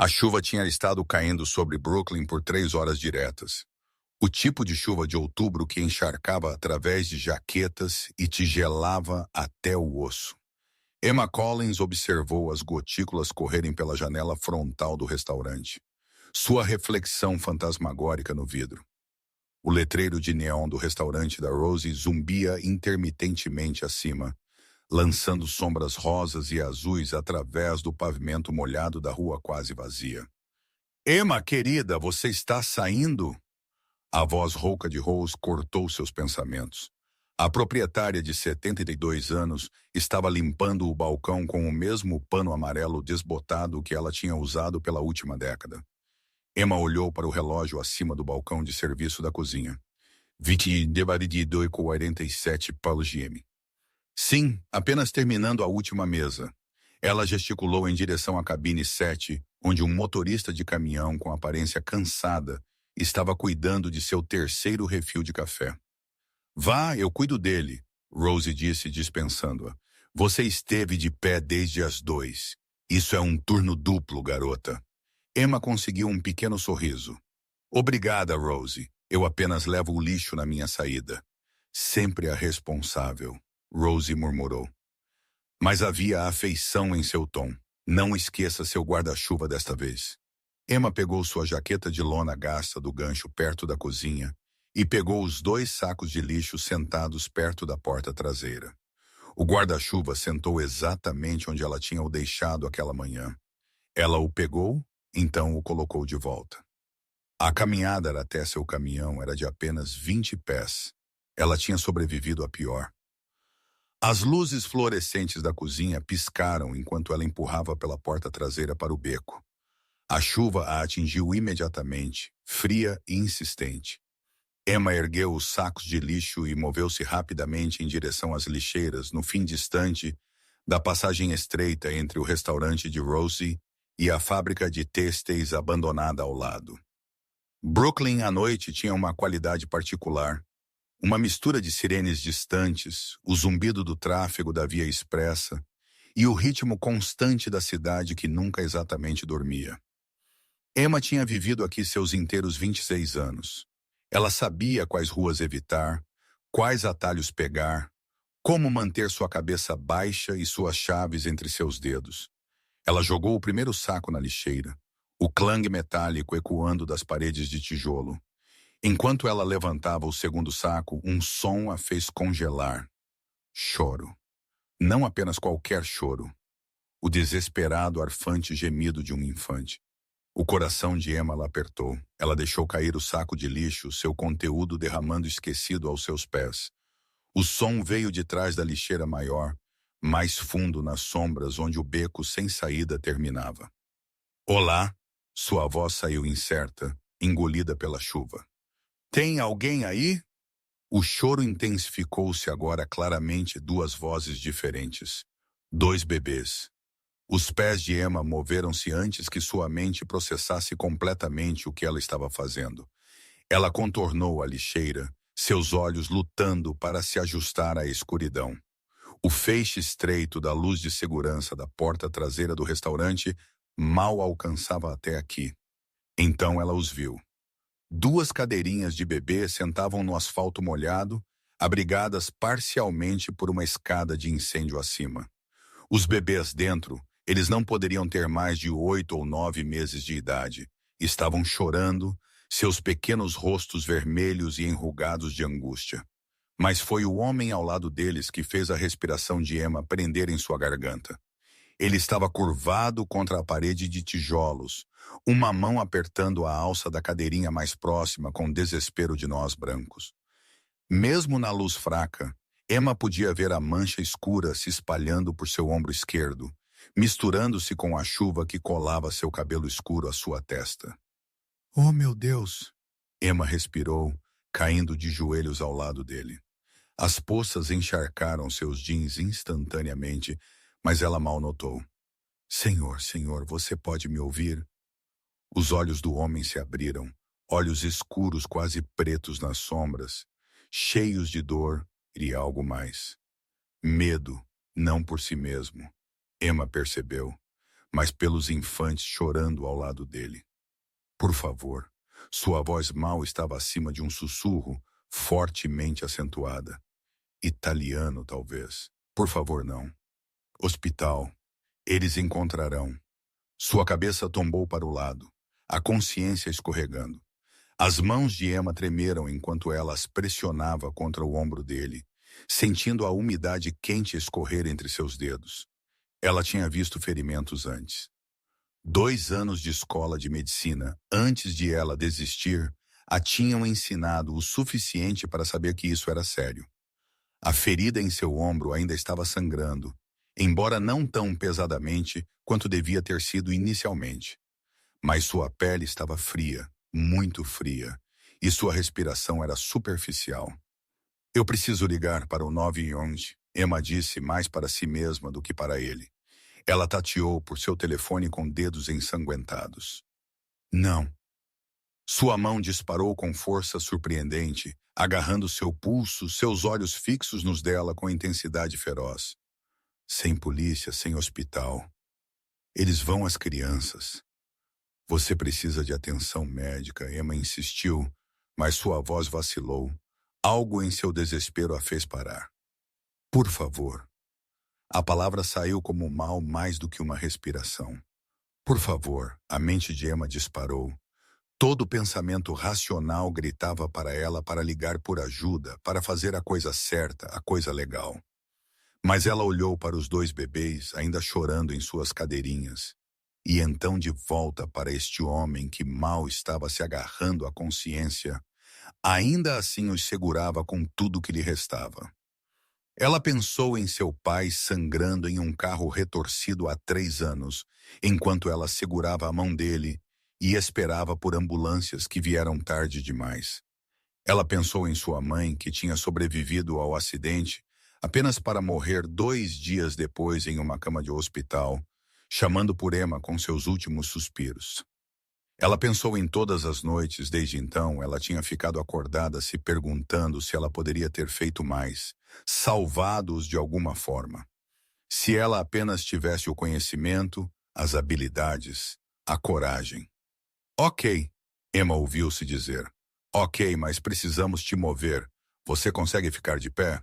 A chuva tinha estado caindo sobre Brooklyn por 3 horas diretas. O tipo de chuva de outubro que encharcava através de jaquetas e te gelava até o osso. Emma Collins observou as gotículas correrem pela janela frontal do restaurante. Sua reflexão fantasmagórica no vidro. O letreiro de neon do restaurante da Rosie zumbia intermitentemente acima, lançando sombras rosas e azuis através do pavimento molhado da rua quase vazia. Emma, querida, você está saindo? A voz rouca de Rose cortou seus pensamentos. A proprietária de 72 anos estava limpando o balcão com o mesmo pano amarelo desbotado que ela tinha usado pela última década. Emma olhou para o relógio acima do balcão de serviço da cozinha. 22:47 para GM. Sim, apenas terminando a última mesa. Ela gesticulou em direção à cabine 7, onde um motorista de caminhão com aparência cansada estava cuidando de seu terceiro refil de café. Vá, eu cuido dele, Rosie disse, dispensando-a. Você esteve de pé desde as 2. Isso é um turno duplo, garota. Emma conseguiu um pequeno sorriso. Obrigada, Rosie. Eu apenas levo o lixo na minha saída. Sempre a responsável, Rosie murmurou. Mas havia afeição em seu tom. Não esqueça seu guarda-chuva desta vez. Emma pegou sua jaqueta de lona gasta do gancho perto da cozinha e pegou os 2 sacos de lixo sentados perto da porta traseira. O guarda-chuva sentou exatamente onde ela tinha o deixado aquela manhã. Ela o pegou, então o colocou de volta. A caminhada até seu caminhão era de apenas 20 pés. Ela tinha sobrevivido a pior. As luzes fluorescentes da cozinha piscaram enquanto ela empurrava pela porta traseira para o beco. A chuva a atingiu imediatamente, fria e insistente. Emma ergueu os sacos de lixo e moveu-se rapidamente em direção às lixeiras no fim distante da passagem estreita entre o restaurante de Rosie e a fábrica de têxteis abandonada ao lado. Brooklyn à noite tinha uma qualidade particular. Uma mistura de sirenes distantes, o zumbido do tráfego da via expressa e o ritmo constante da cidade que nunca exatamente dormia. Emma tinha vivido aqui seus inteiros 26 anos. Ela sabia quais ruas evitar, quais atalhos pegar, como manter sua cabeça baixa e suas chaves entre seus dedos. Ela jogou o primeiro saco na lixeira, o clang metálico ecoando das paredes de tijolo. Enquanto ela levantava o segundo saco, um som a fez congelar. Choro. Não apenas qualquer choro. O desesperado, arfante gemido de um infante. O coração de Emma la apertou. Ela deixou cair o saco de lixo, seu conteúdo derramando esquecido aos seus pés. O som veio de trás da lixeira maior, mais fundo nas sombras onde o beco sem saída terminava. Olá! Sua voz saiu incerta, engolida pela chuva. Tem alguém aí? O choro intensificou-se agora claramente 2 vozes diferentes. 2 bebês. Os pés de Emma moveram-se antes que sua mente processasse completamente o que ela estava fazendo. Ela contornou a lixeira, seus olhos lutando para se ajustar à escuridão. O feixe estreito da luz de segurança da porta traseira do restaurante mal alcançava até aqui. Então ela os viu. 2 cadeirinhas de bebê sentavam no asfalto molhado, abrigadas parcialmente por uma escada de incêndio acima. Os bebês dentro, eles não poderiam ter mais de 8 ou 9 meses de idade. Estavam chorando, seus pequenos rostos vermelhos e enrugados de angústia. Mas foi o homem ao lado deles que fez a respiração de Emma prender em sua garganta. Ele estava curvado contra a parede de tijolos, uma mão apertando a alça da cadeirinha mais próxima com desespero de nós brancos. Mesmo na luz fraca, Emma podia ver a mancha escura se espalhando por seu ombro esquerdo, misturando-se com a chuva que colava seu cabelo escuro à sua testa. Oh, meu Deus! Emma respirou, caindo de joelhos ao lado dele. As poças encharcaram seus jeans instantaneamente, mas ela mal notou. Senhor, Senhor, você pode me ouvir? Os olhos do homem se abriram, olhos escuros quase pretos nas sombras, cheios de dor e algo mais. Medo, não por si mesmo. Emma percebeu. mas pelos infantes chorando ao lado dele. Por favor. Sua voz mal estava acima de um sussurro fortemente acentuada. Italiano, talvez. Por favor, não. Hospital. Eles encontrarão. Sua cabeça tombou para o lado, a consciência escorregando. As mãos de Emma tremeram enquanto ela as pressionava contra o ombro dele, sentindo a umidade quente escorrer entre seus dedos. Ela tinha visto ferimentos antes. 2 anos de escola de medicina, antes de ela desistir, a tinham ensinado o suficiente para saber que isso era sério. A ferida em seu ombro ainda estava sangrando, embora não tão pesadamente quanto devia ter sido inicialmente. Mas sua pele estava fria, muito fria, e sua respiração era superficial. Eu preciso ligar para o 911, Emma disse mais para si mesma do que para ele. Ela tateou por seu telefone com dedos ensanguentados. Não. Sua mão disparou com força surpreendente, agarrando seu pulso, seus olhos fixos nos dela com intensidade feroz. Sem polícia, sem hospital. Eles vão às crianças. Você precisa de atenção médica, Emma insistiu, mas sua voz vacilou. Algo em seu desespero a fez parar. Por favor. A palavra saiu como mal mais do que uma respiração. Por favor, a mente de Emma disparou. Todo pensamento racional gritava para ela para ligar por ajuda, para fazer a coisa certa, a coisa legal. Mas ela olhou para os 2 bebês, ainda chorando em suas cadeirinhas, e então de volta para este homem que mal estava se agarrando à consciência, ainda assim os segurava com tudo que lhe restava. Ela pensou em seu pai sangrando em um carro retorcido há 3 anos, enquanto ela segurava a mão dele e esperava por ambulâncias que vieram tarde demais. Ela pensou em sua mãe, que tinha sobrevivido ao acidente, apenas para morrer 2 dias depois em uma cama de hospital, chamando por Emma com seus últimos suspiros. Ela pensou em todas as noites, desde então ela tinha ficado acordada se perguntando se ela poderia ter feito mais, salvado-os de alguma forma. Se ela apenas tivesse o conhecimento, as habilidades, a coragem. Ok, Emma ouviu-se dizer. Ok, mas precisamos te mover. Você consegue ficar de pé?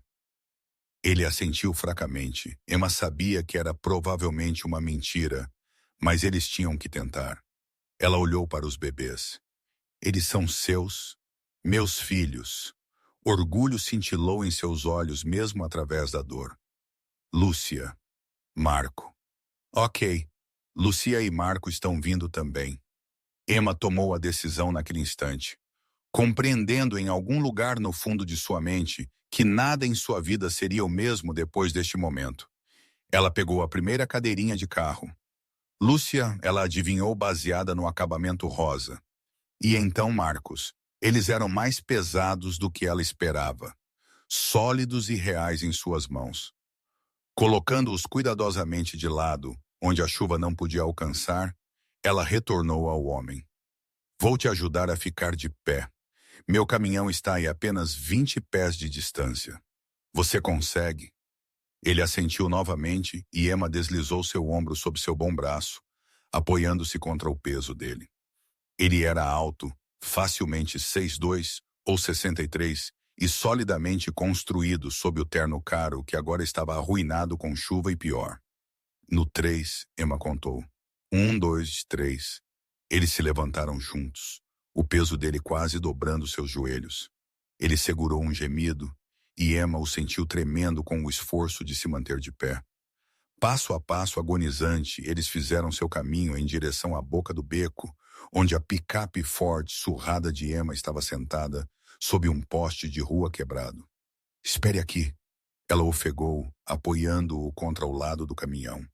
Ele assentiu fracamente. Emma sabia que era provavelmente uma mentira, mas eles tinham que tentar. Ela olhou para os bebês. Eles são seus, meus filhos. Orgulho cintilou em seus olhos mesmo através da dor. Lúcia. Marco. Ok. Lúcia e Marco estão vindo também. Emma tomou a decisão naquele instante, compreendendo em algum lugar no fundo de sua mente que nada em sua vida seria o mesmo depois deste momento. Ela pegou a primeira cadeirinha de carro. Lúcia, ela adivinhou baseada no acabamento rosa. E então Marcos. Eles eram mais pesados do que ela esperava, sólidos e reais em suas mãos. Colocando-os cuidadosamente de lado, onde a chuva não podia alcançar, ela retornou ao homem. Vou te ajudar a ficar de pé. Meu caminhão está a apenas 20 pés de distância. Você consegue? Ele assentiu novamente e Emma deslizou seu ombro sob seu bom braço, apoiando-se contra o peso dele. Ele era alto, facilmente 6'2" ou 63, e solidamente construído sob o terno caro que agora estava arruinado com chuva e pior. No 3, Emma contou. 1, 2, 3. Eles se levantaram juntos, o peso dele quase dobrando seus joelhos. Ele segurou um gemido, e Emma o sentiu tremendo com o esforço de se manter de pé. Passo a passo agonizante, eles fizeram seu caminho em direção à boca do beco, onde a picape Ford surrada de Emma estava sentada sob um poste de rua quebrado. Espere aqui. Ela ofegou, apoiando-o contra o lado do caminhão.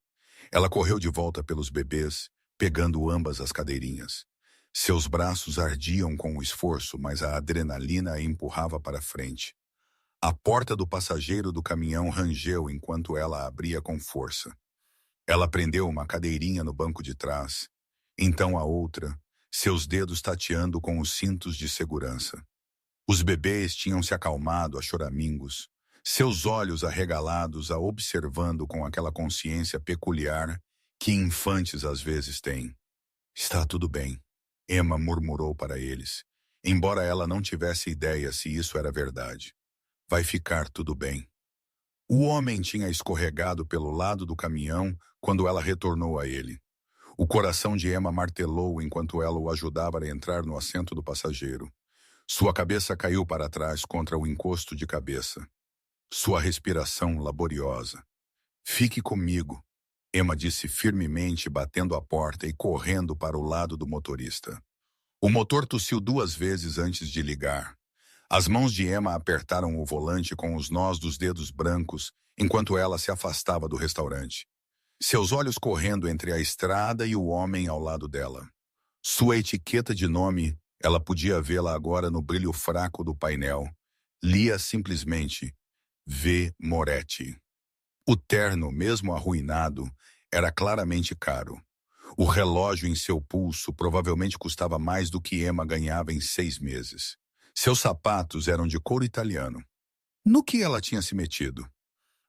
Ela correu de volta pelos bebês, pegando ambas as cadeirinhas. Seus braços ardiam com o esforço, mas a adrenalina a empurrava para frente. A porta do passageiro do caminhão rangeu enquanto ela abria com força. Ela prendeu uma cadeirinha no banco de trás, então a outra, seus dedos tateando com os cintos de segurança. Os bebês tinham se acalmado a choramingos, seus olhos arregalados a observando com aquela consciência peculiar que infantes às vezes têm. Está tudo bem, Emma murmurou para eles, embora ela não tivesse ideia se isso era verdade. Vai ficar tudo bem. O homem tinha escorregado pelo lado do caminhão quando ela retornou a ele. O coração de Emma martelou enquanto ela o ajudava a entrar no assento do passageiro. Sua cabeça caiu para trás contra o encosto de cabeça. Sua respiração laboriosa. Fique comigo, Emma disse firmemente, batendo a porta e correndo para o lado do motorista. O motor tossiu 2 vezes antes de ligar. As mãos de Emma apertaram o volante com os nós dos dedos brancos enquanto ela se afastava do restaurante. Seus olhos correndo entre a estrada e o homem ao lado dela. Sua etiqueta de nome, ela podia vê-la agora no brilho fraco do painel. Lia simplesmente V. Moretti. O terno, mesmo arruinado, era claramente caro. O relógio em seu pulso provavelmente custava mais do que Emma ganhava em 6 meses. Seus sapatos eram de couro italiano. No que ela tinha se metido?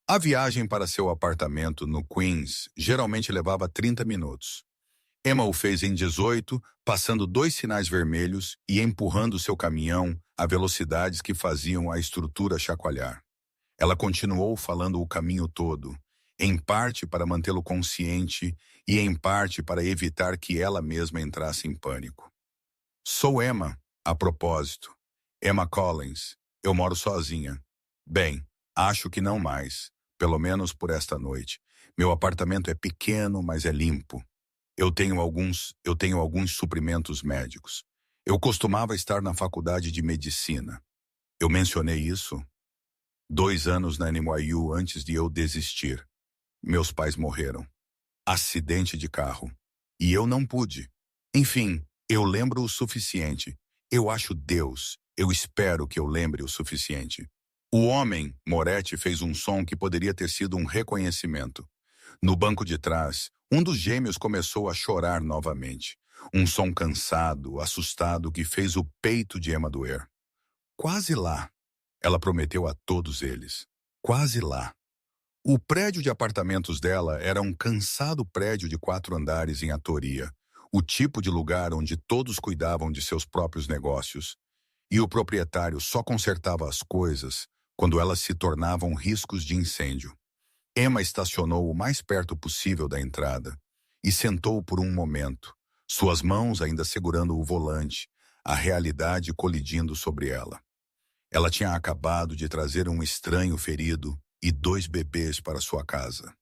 A viagem para seu apartamento no Queens geralmente levava 30 minutos. Emma o fez em 18, passando 2 sinais vermelhos e empurrando seu caminhão a velocidades que faziam a estrutura chacoalhar. Ela continuou falando o caminho todo, em parte para mantê-lo consciente e em parte para evitar que ela mesma entrasse em pânico. Sou Emma, a propósito. Emma Collins. Eu moro sozinha. Bem, acho que não mais, pelo menos por esta noite. Meu apartamento é pequeno, mas é limpo. Eu tenho alguns suprimentos médicos. Eu costumava estar na faculdade de medicina. Eu mencionei isso 2 anos na NYU antes de eu desistir. Meus pais morreram. Acidente de carro. E eu não pude. Enfim, eu lembro o suficiente. Eu acho Deus. Eu espero que eu lembre o suficiente. O homem, Moretti, fez um som que poderia ter sido um reconhecimento. No banco de trás, um dos gêmeos começou a chorar novamente. Um som cansado, assustado, que fez o peito de Emma doer. Quase lá. Ela prometeu a todos eles. Quase lá. O prédio de apartamentos dela era um cansado prédio de 4 andares em Atoria, o tipo de lugar onde todos cuidavam de seus próprios negócios, e o proprietário só consertava as coisas quando elas se tornavam riscos de incêndio. Emma estacionou o mais perto possível da entrada e sentou por um momento, suas mãos ainda segurando o volante, a realidade colidindo sobre ela. Ela tinha acabado de trazer um estranho ferido e 2 bebês para sua casa.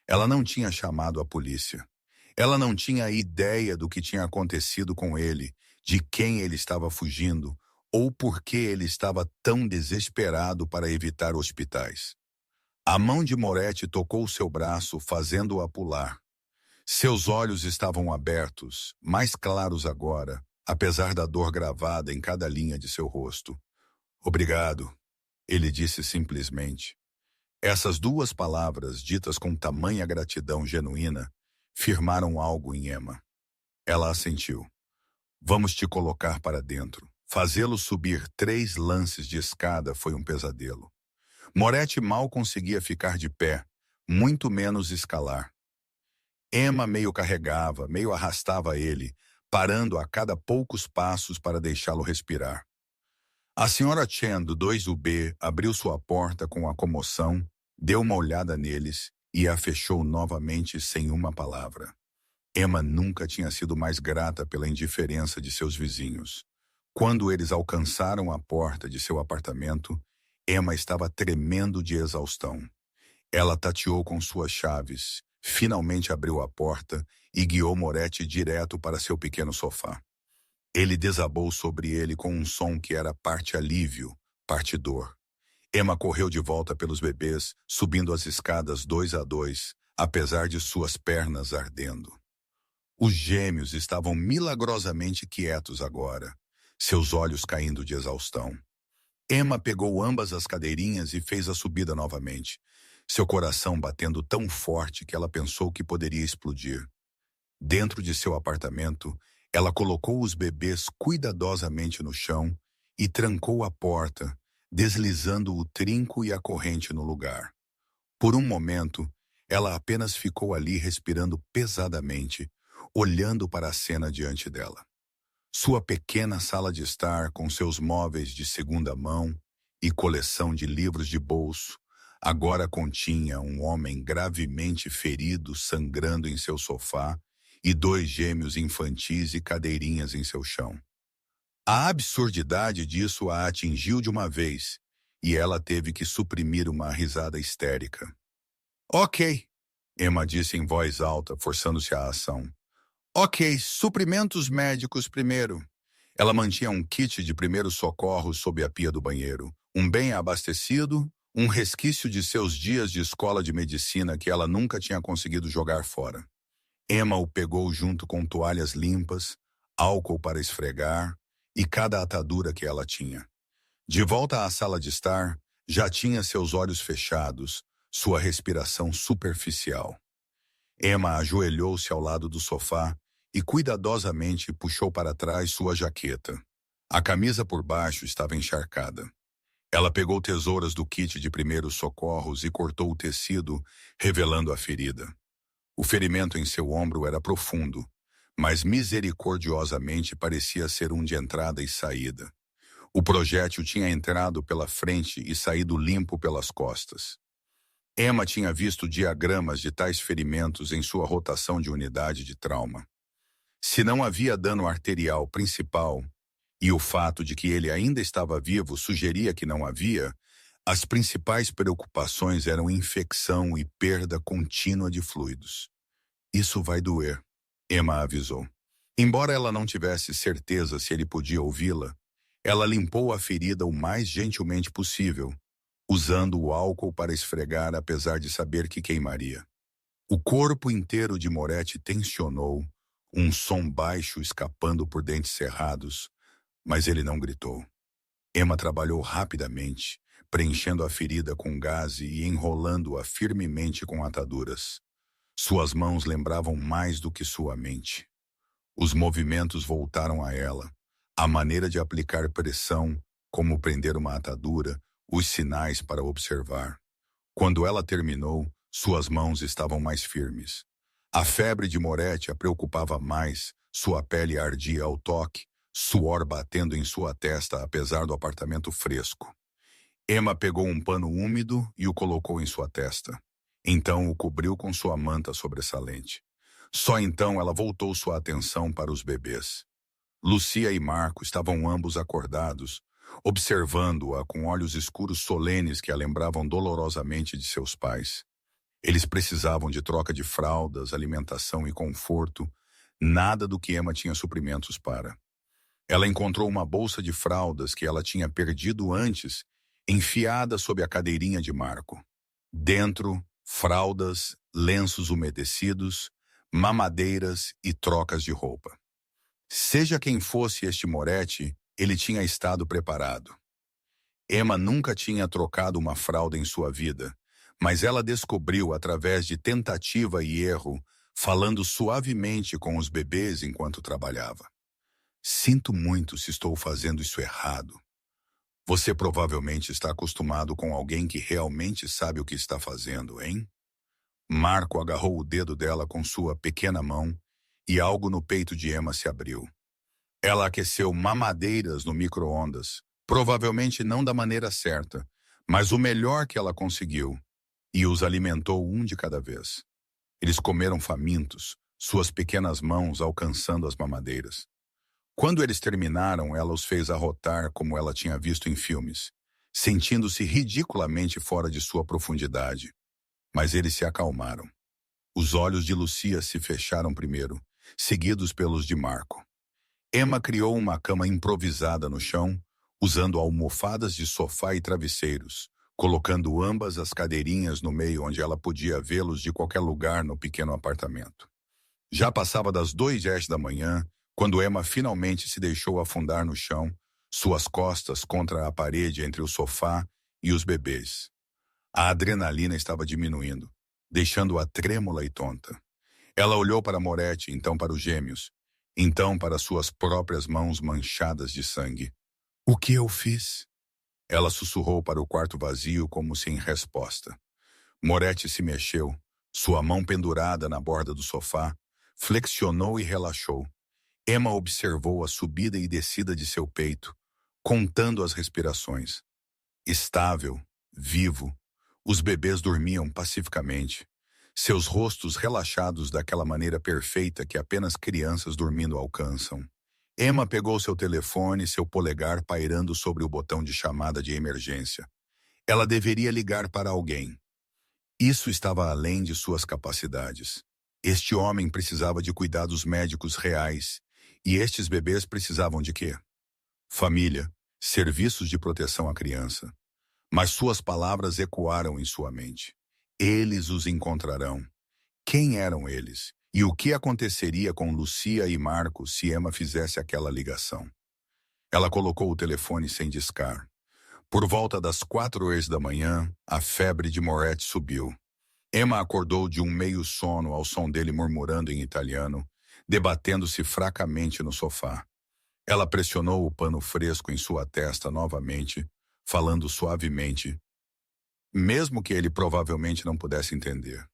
Ela não tinha chamado a polícia. Ela não tinha ideia do que tinha acontecido com ele, de quem ele estava fugindo, ou por que ele estava tão desesperado para evitar hospitais. A mão de Moretti tocou seu braço, fazendo-a pular. Seus olhos estavam abertos, mais claros agora, apesar da dor gravada em cada linha de seu rosto. Obrigado, ele disse simplesmente. Essas 2 palavras, ditas com tamanha gratidão genuína, firmaram algo em Emma. Ela assentiu. Vamos te colocar para dentro. Fazê-lo subir 3 lances de escada foi um pesadelo. Moretti mal conseguia ficar de pé, muito menos escalar. Emma meio carregava, meio arrastava ele, parando a cada poucos passos para deixá-lo respirar. A senhora Chen, do 2UB, abriu sua porta com a comoção, deu uma olhada neles e a fechou novamente sem uma palavra. Emma nunca tinha sido mais grata pela indiferença de seus vizinhos. Quando eles alcançaram a porta de seu apartamento, Emma estava tremendo de exaustão. Ela tateou com suas chaves, finalmente abriu a porta e guiou Moretti direto para seu pequeno sofá. Ele desabou sobre ele com um som que era parte alívio, parte dor. Emma correu de volta pelos bebês, subindo as escadas 2 a 2, apesar de suas pernas ardendo. Os gêmeos estavam milagrosamente quietos agora, seus olhos caindo de exaustão. Emma pegou ambas as cadeirinhas e fez a subida novamente, seu coração batendo tão forte que ela pensou que poderia explodir. Dentro de seu apartamento, ela colocou os bebês cuidadosamente no chão e trancou a porta, deslizando o trinco e a corrente no lugar. Por um momento, Ela apenas ficou ali respirando pesadamente, olhando para a cena diante dela. Sua pequena sala de estar, com seus móveis de segunda mão e coleção de livros de bolso, agora continha um homem gravemente ferido sangrando em seu sofá e dois gêmeos infantis e cadeirinhas em seu chão. A absurdidade disso a atingiu de uma vez, e ela teve que suprimir uma risada histérica. Ok, Emma disse em voz alta, forçando-se à ação. Ok, suprimentos médicos primeiro. Ela mantinha um kit de primeiros socorros sob a pia do banheiro, um bem abastecido, um resquício de seus dias de escola de medicina que ela nunca tinha conseguido jogar fora. Emma o pegou junto com toalhas limpas, álcool para esfregar e cada atadura que ela tinha. De volta à sala de estar, já tinha seus olhos fechados, sua respiração superficial. Emma ajoelhou-se ao lado do sofá e cuidadosamente puxou para trás sua jaqueta. A camisa por baixo estava encharcada. Ela pegou tesouras do kit de primeiros socorros e cortou o tecido, revelando a ferida. O ferimento em seu ombro era profundo, mas misericordiosamente parecia ser um de entrada e saída. O projétil tinha entrado pela frente e saído limpo pelas costas. Emma tinha visto diagramas de tais ferimentos em sua rotação de unidade de trauma. Se não havia dano arterial principal, e o fato de que ele ainda estava vivo sugeria que não havia, as principais preocupações eram infecção e perda contínua de fluidos. Isso vai doer, Emma avisou. Embora ela não tivesse certeza se ele podia ouvi-la, ela limpou a ferida o mais gentilmente possível, usando o álcool para esfregar apesar de saber que queimaria. O corpo inteiro de Moretti tensionou, um som baixo escapando por dentes cerrados, mas ele não gritou. Emma trabalhou rapidamente, preenchendo a ferida com gaze e enrolando-a firmemente com ataduras. Suas mãos lembravam mais do que sua mente. Os movimentos voltaram a ela, a maneira de aplicar pressão, como prender uma atadura, os sinais para observar. Quando ela terminou, suas mãos estavam mais firmes. A febre de Moretti a preocupava mais, sua pele ardia ao toque, suor batendo em sua testa apesar do apartamento fresco. Emma pegou um pano úmido e o colocou em sua testa. Então o cobriu com sua manta sobressalente. Só então ela voltou sua atenção para os bebês. Lucia e Marco estavam ambos acordados, observando-a com olhos escuros solenes que a lembravam dolorosamente de seus pais. Eles precisavam de troca de fraldas, alimentação e conforto, nada do que Emma tinha suprimentos para. Ela encontrou uma bolsa de fraldas que ela tinha perdido antes, enfiada sob a cadeirinha de Marco. Dentro, fraldas, lenços umedecidos, mamadeiras e trocas de roupa. Seja quem fosse este Moretti, ele tinha estado preparado. Emma nunca tinha trocado uma fralda em sua vida, mas ela descobriu através de tentativa e erro, falando suavemente com os bebês enquanto trabalhava. Sinto muito se estou fazendo isso errado. Você provavelmente está acostumado com alguém que realmente sabe o que está fazendo, hein? Marco agarrou o dedo dela com sua pequena mão e algo no peito de Emma se abriu. Ela aqueceu mamadeiras no micro-ondas, provavelmente não da maneira certa, mas o melhor que ela conseguiu, e os alimentou um de cada vez. Eles comeram famintos, suas pequenas mãos alcançando as mamadeiras. Quando eles terminaram, ela os fez arrotar como ela tinha visto em filmes, sentindo-se ridiculamente fora de sua profundidade. Mas eles se acalmaram. Os olhos de Lucia se fecharam primeiro, seguidos pelos de Marco. Emma criou uma cama improvisada no chão, usando almofadas de sofá e travesseiros, colocando ambas as cadeirinhas no meio onde ela podia vê-los de qualquer lugar no pequeno apartamento. Já passava das 2h da manhã, quando Emma finalmente se deixou afundar no chão, suas costas contra a parede entre o sofá e os bebês. A adrenalina estava diminuindo, deixando-a trêmula e tonta. Ela olhou para Moretti, então para os gêmeos, então para suas próprias mãos manchadas de sangue. O que eu fiz? Ela sussurrou para o quarto vazio como se em resposta. Moretti se mexeu, Sua mão pendurada na borda do sofá, flexionou e relaxou. Emma observou a subida e descida de seu peito, contando as respirações. Estável, vivo, os bebês dormiam pacificamente, seus rostos relaxados daquela maneira perfeita que apenas crianças dormindo alcançam. Emma pegou seu telefone, seu polegar pairando sobre o botão de chamada de emergência. Ela deveria ligar para alguém. Isso estava além de suas capacidades. Este homem precisava de cuidados médicos reais. E estes bebês precisavam de quê? Família, serviços de proteção à criança. Mas suas palavras ecoaram em sua mente. Eles os encontrarão. Quem eram eles? E o que aconteceria com Lucia e Marco se Emma fizesse aquela ligação? Ela colocou o telefone sem discar. Por volta das 4h da manhã, a febre de Moretti subiu. Emma acordou de um meio sono ao som dele murmurando em italiano, debatendo-se fracamente no sofá. Ela pressionou o pano fresco em sua testa novamente, falando suavemente, mesmo que ele provavelmente não pudesse entender.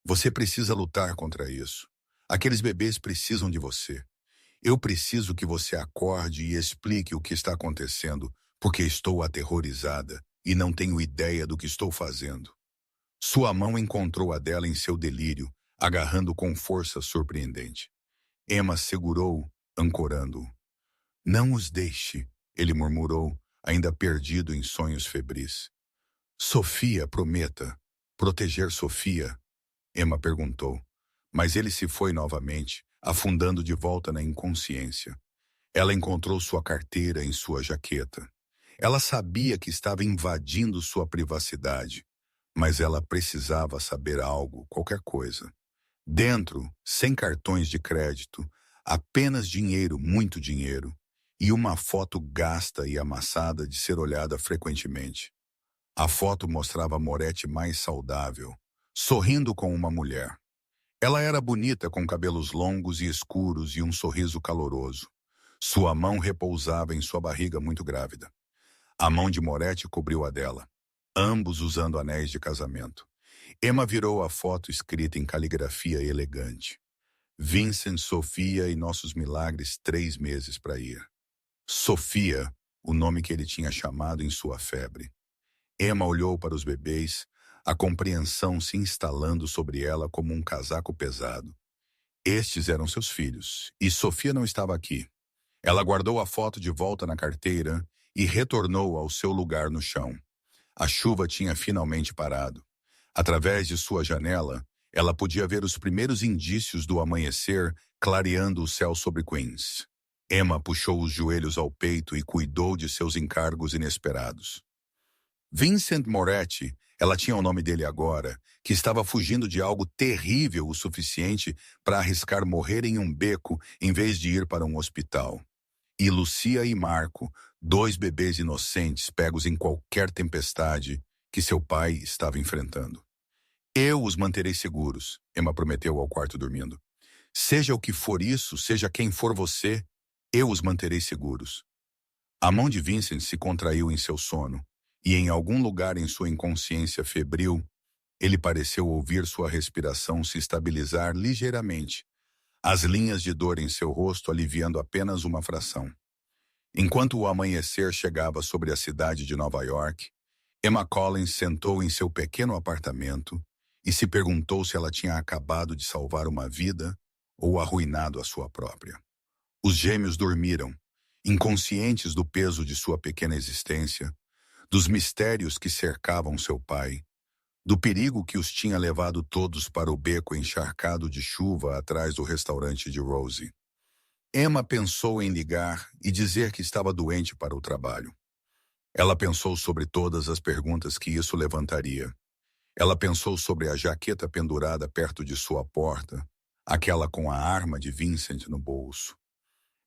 Você precisa lutar contra isso. Aqueles bebês precisam de você. Eu preciso que você acorde e explique o que está acontecendo, porque estou aterrorizada e não tenho ideia do que estou fazendo. Sua mão encontrou a dela em seu delírio, agarrando com força surpreendente. Emma segurou, ancorando-o. Não os deixe, ele murmurou, ainda perdido em sonhos febris. Sofia, prometa. Proteger Sofia? Emma perguntou, mas ele se foi novamente, afundando de volta na inconsciência. Ela encontrou sua carteira em sua jaqueta. Ela sabia que estava invadindo sua privacidade, mas ela precisava saber algo, qualquer coisa. Dentro, sem cartões de crédito, apenas dinheiro, muito dinheiro, e uma foto gasta e amassada de ser olhada frequentemente. A foto mostrava Moretti mais saudável, sorrindo com uma mulher. Ela era bonita com cabelos longos e escuros e um sorriso caloroso. Sua mão repousava em sua barriga muito grávida. A mão de Moretti cobriu a dela, ambos usando anéis de casamento. Emma virou a foto escrita em caligrafia elegante. Vincent, Sofia e nossos milagres 3 meses para ir. Sofia, o nome que ele tinha chamado em sua febre. Emma olhou para os bebês, a compreensão se instalando sobre ela como um casaco pesado. Estes eram seus filhos, e Sofia não estava aqui. Ela guardou a foto de volta na carteira e retornou ao seu lugar no chão. A chuva tinha finalmente parado. Através de sua janela, ela podia ver os primeiros indícios do amanhecer clareando o céu sobre Queens. Emma puxou os joelhos ao peito e cuidou de seus encargos inesperados. Vincent Moretti, ela tinha o nome dele agora, que estava fugindo de algo terrível o suficiente para arriscar morrer em um beco em vez de ir para um hospital. E Lucia e Marco, 2 bebês inocentes pegos em qualquer tempestade que seu pai estava enfrentando. Eu os manterei seguros, Emma prometeu ao quarto dormindo. Seja o que for isso, seja quem for você, eu os manterei seguros. A mão de Vincent se contraiu em seu sono, e em algum lugar em sua inconsciência febril, ele pareceu ouvir sua respiração se estabilizar ligeiramente, as linhas de dor em seu rosto aliviando apenas uma fração. Enquanto o amanhecer chegava sobre a cidade de Nova York, Emma Collins sentou em seu pequeno apartamento e se perguntou se ela tinha acabado de salvar uma vida ou arruinado a sua própria. Os gêmeos dormiram, inconscientes do peso de sua pequena existência, dos mistérios que cercavam seu pai, do perigo que os tinha levado todos para o beco encharcado de chuva atrás do restaurante de Rosie. Emma pensou em ligar e dizer que estava doente para o trabalho. Ela pensou sobre todas as perguntas que isso levantaria. Ela pensou sobre a jaqueta pendurada perto de sua porta, aquela com a arma de Vincent no bolso.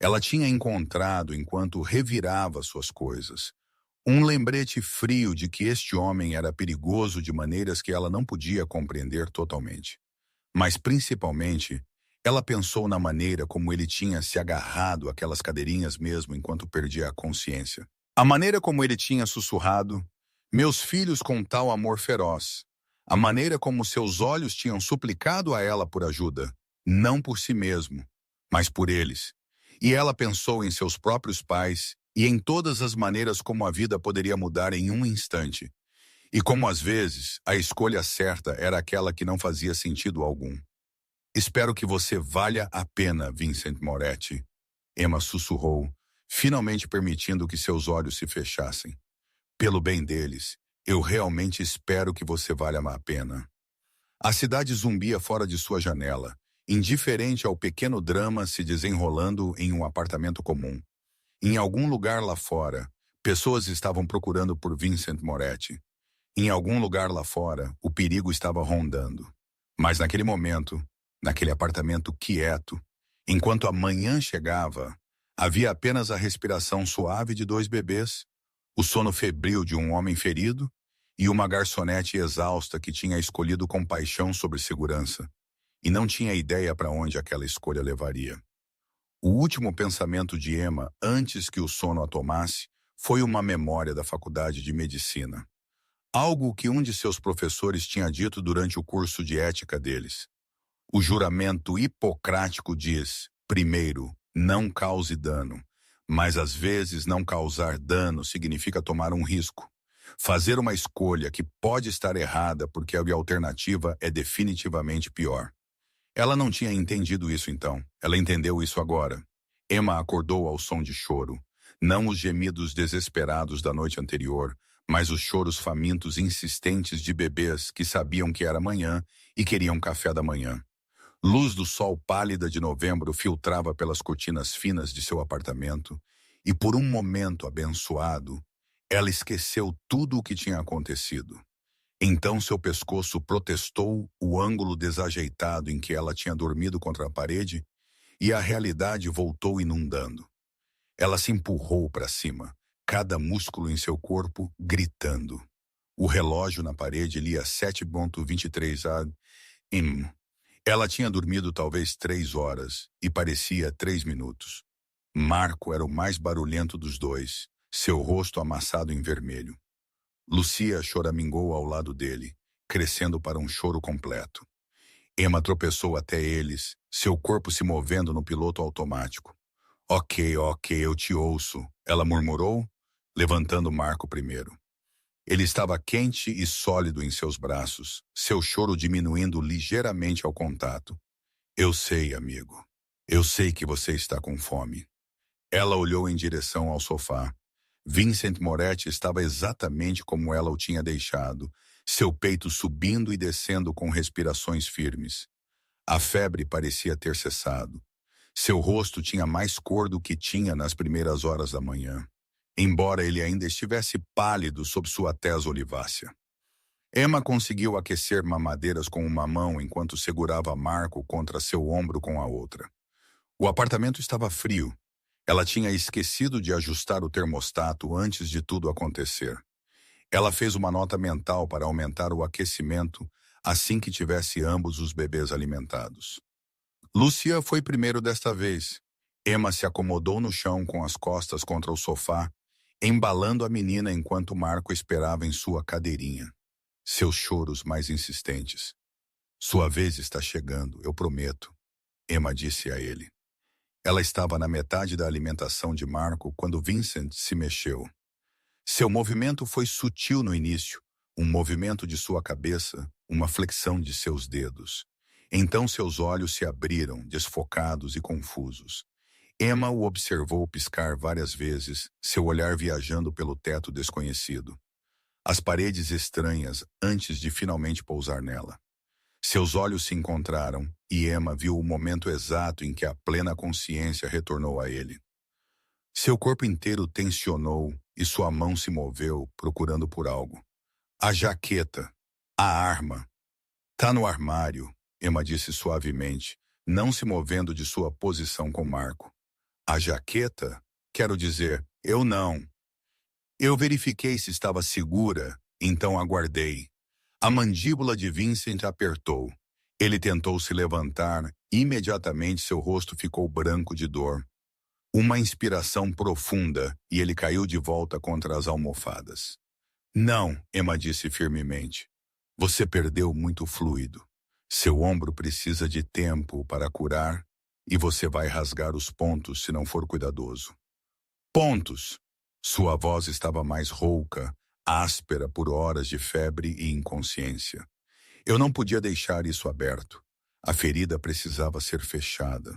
Ela tinha encontrado, enquanto revirava suas coisas, um lembrete frio de que este homem era perigoso de maneiras que ela não podia compreender totalmente. Mas, principalmente, ela pensou na maneira como ele tinha se agarrado àquelas cadeirinhas mesmo enquanto perdia a consciência. A maneira como ele tinha sussurrado, meus filhos com tal amor feroz. A maneira como seus olhos tinham suplicado a ela por ajuda, não por si mesmo, mas por eles. E ela pensou em seus próprios pais e em todas as maneiras como a vida poderia mudar em um instante. E como às vezes a escolha certa era aquela que não fazia sentido algum. Espero que você valha a pena, Vincent Moretti. Emma sussurrou, finalmente permitindo que seus olhos se fechassem. Pelo bem deles, eu realmente espero que você valha a pena. A cidade zumbia fora de sua janela, indiferente ao pequeno drama se desenrolando em um apartamento comum. Em algum lugar lá fora, pessoas estavam procurando por Vincent Moretti. Em algum lugar lá fora, o perigo estava rondando. Mas naquele momento, naquele apartamento quieto, enquanto a manhã chegava, havia apenas a respiração suave de dois bebês, o sono febril de um homem ferido e uma garçonete exausta que tinha escolhido com paixão sobre segurança e não tinha ideia para onde aquela escolha levaria. O último pensamento de Emma, antes que o sono a tomasse, foi uma memória da faculdade de medicina. Algo que um de seus professores tinha dito durante o curso de ética deles. O juramento hipocrático diz, primeiro, não cause dano, mas às vezes não causar dano significa tomar um risco. Fazer uma escolha que pode estar errada porque a alternativa é definitivamente pior. Ela não tinha entendido isso então, ela entendeu isso agora. Emma acordou ao som de choro, não os gemidos desesperados da noite anterior, mas os choros famintos insistentes de bebês que sabiam que era manhã e queriam café da manhã. Luz do sol pálida de novembro filtrava pelas cortinas finas de seu apartamento e por um momento abençoado, ela esqueceu tudo o que tinha acontecido. Então seu pescoço protestou o ângulo desajeitado em que ela tinha dormido contra a parede e a realidade voltou inundando. Ela se empurrou para cima, cada músculo em seu corpo gritando. O relógio na parede lia 7:23 am. Ela tinha dormido talvez 3 horas e parecia 3 minutos. Marco era o mais barulhento dos dois, seu rosto amassado em vermelho. Lucia choramingou ao lado dele, crescendo para um choro completo. Emma tropeçou até eles, seu corpo se movendo no piloto automático. Ok, eu te ouço, ela murmurou, levantando Marco primeiro. Ele estava quente e sólido em seus braços, seu choro diminuindo ligeiramente ao contato. Eu sei, amigo. Eu sei que você está com fome. Ela olhou em direção ao sofá. Vincent Moretti estava exatamente como ela o tinha deixado, seu peito subindo e descendo com respirações firmes. A febre parecia ter cessado. Seu rosto tinha mais cor do que tinha nas primeiras horas da manhã, embora ele ainda estivesse pálido sob sua tez olivácea. Emma conseguiu aquecer mamadeiras com uma mão enquanto segurava Marco contra seu ombro com a outra. O apartamento estava frio. Ela tinha esquecido de ajustar o termostato antes de tudo acontecer. Ela fez uma nota mental para aumentar o aquecimento assim que tivesse ambos os bebês alimentados. Lucia foi primeiro desta vez. Emma se acomodou no chão com as costas contra o sofá, embalando a menina enquanto Marco esperava em sua cadeirinha. Seus choros mais insistentes. Sua vez está chegando, eu prometo, Emma disse a ele. Ela estava na metade da alimentação de Marco quando Vincent se mexeu. Seu movimento foi sutil no início, um movimento de sua cabeça, uma flexão de seus dedos. Então seus olhos se abriram, desfocados e confusos. Emma o observou piscar várias vezes, seu olhar viajando pelo teto desconhecido. As paredes estranhas antes de finalmente pousar nela. Seus olhos se encontraram e Emma viu o momento exato em que a plena consciência retornou a ele. Seu corpo inteiro tensionou e sua mão se moveu, procurando por algo. A jaqueta. A arma. Tá no armário, Emma disse suavemente, não se movendo de sua posição com Marco. A jaqueta? Quero dizer, eu não. Eu verifiquei se estava segura, então aguardei. A mandíbula de Vincent apertou. Ele tentou se levantar, imediatamente seu rosto ficou branco de dor. Uma inspiração profunda e ele caiu de volta contra as almofadas. Não, Emma disse firmemente. Você perdeu muito fluido. Seu ombro precisa de tempo para curar e você vai rasgar os pontos se não for cuidadoso. Pontos! Sua voz estava mais rouca, áspera por horas de febre e inconsciência. Eu não podia deixar isso aberto. A ferida precisava ser fechada.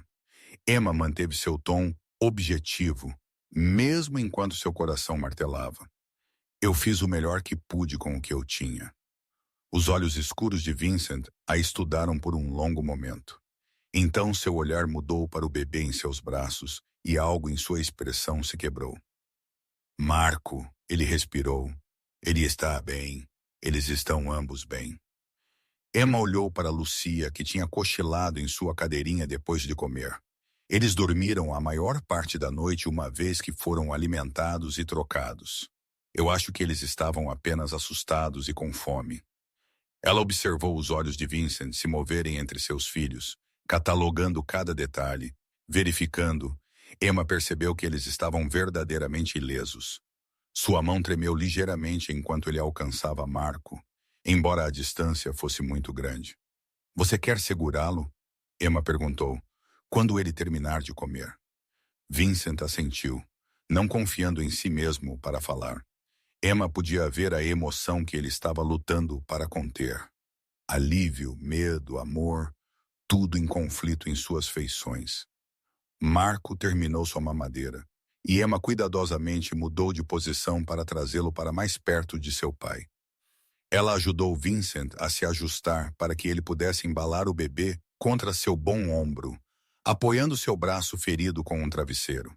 Emma manteve seu tom objetivo, mesmo enquanto seu coração martelava. Eu fiz o melhor que pude com o que eu tinha. Os olhos escuros de Vincent a estudaram por um longo momento. Então seu olhar mudou para o bebê em seus braços e algo em sua expressão se quebrou. Marco, ele respirou. Ele está bem. Eles estão ambos bem. Emma olhou para Lucia, que tinha cochilado em sua cadeirinha depois de comer. Eles dormiram a maior parte da noite uma vez que foram alimentados e trocados. Eu acho que eles estavam apenas assustados e com fome. Ela observou os olhos de Vincent se moverem entre seus filhos, catalogando cada detalhe, verificando. Emma percebeu que eles estavam verdadeiramente ilesos. Sua mão tremeu ligeiramente enquanto ele alcançava Marco, embora a distância fosse muito grande. Você quer segurá-lo? Emma perguntou, quando ele terminar de comer. Vincent assentiu, não confiando em si mesmo para falar. Emma podia ver a emoção que ele estava lutando para conter. Alívio, medo, amor, tudo em conflito em suas feições. Marco terminou sua mamadeira, e Emma cuidadosamente mudou de posição para trazê-lo para mais perto de seu pai. Ela ajudou Vincent a se ajustar para que ele pudesse embalar o bebê contra seu bom ombro, apoiando seu braço ferido com um travesseiro.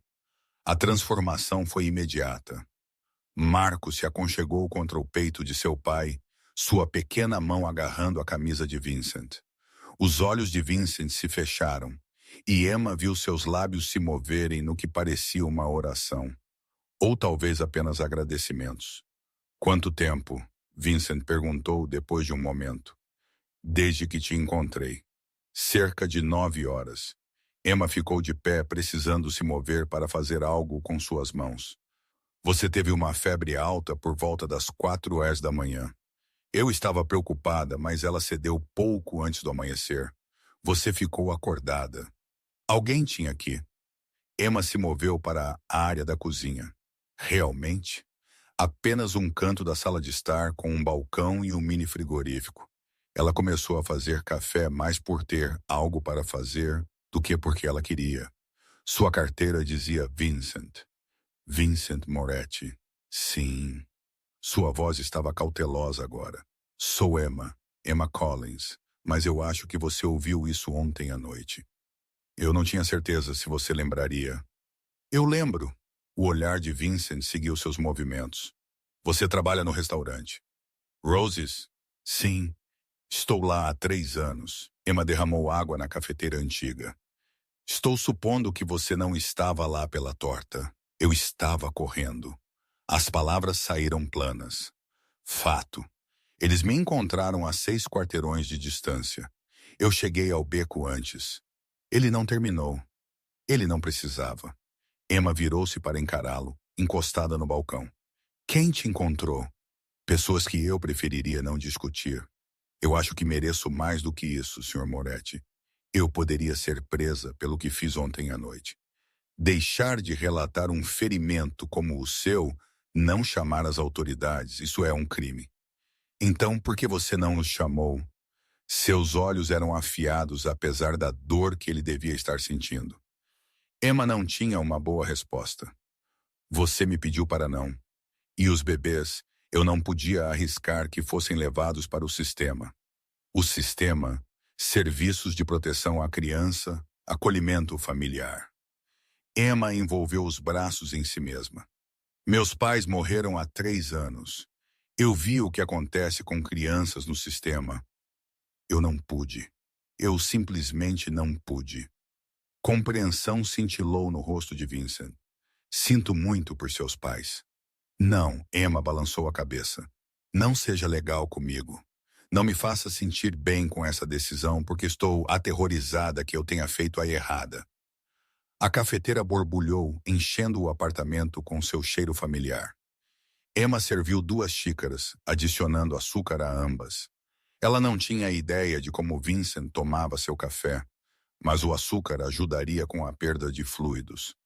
A transformação foi imediata. Marco se aconchegou contra o peito de seu pai, sua pequena mão agarrando a camisa de Vincent. Os olhos de Vincent se fecharam, e Emma viu seus lábios se moverem no que parecia uma oração. Ou talvez apenas agradecimentos. Quanto tempo? Vincent perguntou depois de um momento. Desde que te encontrei. Cerca de 9 horas. Emma ficou de pé, precisando se mover para fazer algo com suas mãos. Você teve uma febre alta por volta das 4 horas da manhã. Eu estava preocupada, mas ela cedeu pouco antes do amanhecer. Você ficou acordada. Alguém tinha aqui. Emma se moveu para a área da cozinha. Realmente? Apenas um canto da sala de estar com um balcão e um mini frigorífico. Ela começou a fazer café mais por ter algo para fazer do que porque ela queria. Sua carteira dizia Vincent. Vincent Moretti. Sim. Sua voz estava cautelosa agora. Sou Emma, Emma Collins, mas eu acho que você ouviu isso ontem à noite. Eu não tinha certeza se você lembraria. Eu lembro. O olhar de Vincent seguiu seus movimentos. Você trabalha no restaurante. Roses? Sim. Estou lá há 3 anos. Emma derramou água na cafeteira antiga. Estou supondo que você não estava lá pela torta. Eu estava correndo. As palavras saíram planas. Fato. Eles me encontraram a 6 quarteirões de distância. Eu cheguei ao beco antes. Ele não terminou. Ele não precisava. Emma virou-se para encará-lo, encostada no balcão. Quem te encontrou? Pessoas que eu preferiria não discutir. Eu acho que mereço mais do que isso, Sr. Moretti. Eu poderia ser presa pelo que fiz ontem à noite. Deixar de relatar um ferimento como o seu, não chamar as autoridades, isso é um crime. Então, por que você não os chamou? Seus olhos eram afiados apesar da dor que ele devia estar sentindo. Emma não tinha uma boa resposta. Você me pediu para não. E os bebês, eu não podia arriscar que fossem levados para o sistema. O sistema, serviços de proteção à criança, acolhimento familiar. Emma envolveu os braços em si mesma. Meus pais morreram há 3 anos. Eu vi o que acontece com crianças no sistema. Eu não pude. Eu simplesmente não pude. Compreensão cintilou no rosto de Vincent. Sinto muito por seus pais. Não, Emma balançou a cabeça. Não seja legal comigo. Não me faça sentir bem com essa decisão porque estou aterrorizada que eu tenha feito a errada. A cafeteira borbulhou, enchendo o apartamento com seu cheiro familiar. Emma serviu 2 xícaras, adicionando açúcar a ambas. Ela não tinha ideia de como Vincent tomava seu café, mas o açúcar ajudaria com a perda de fluidos.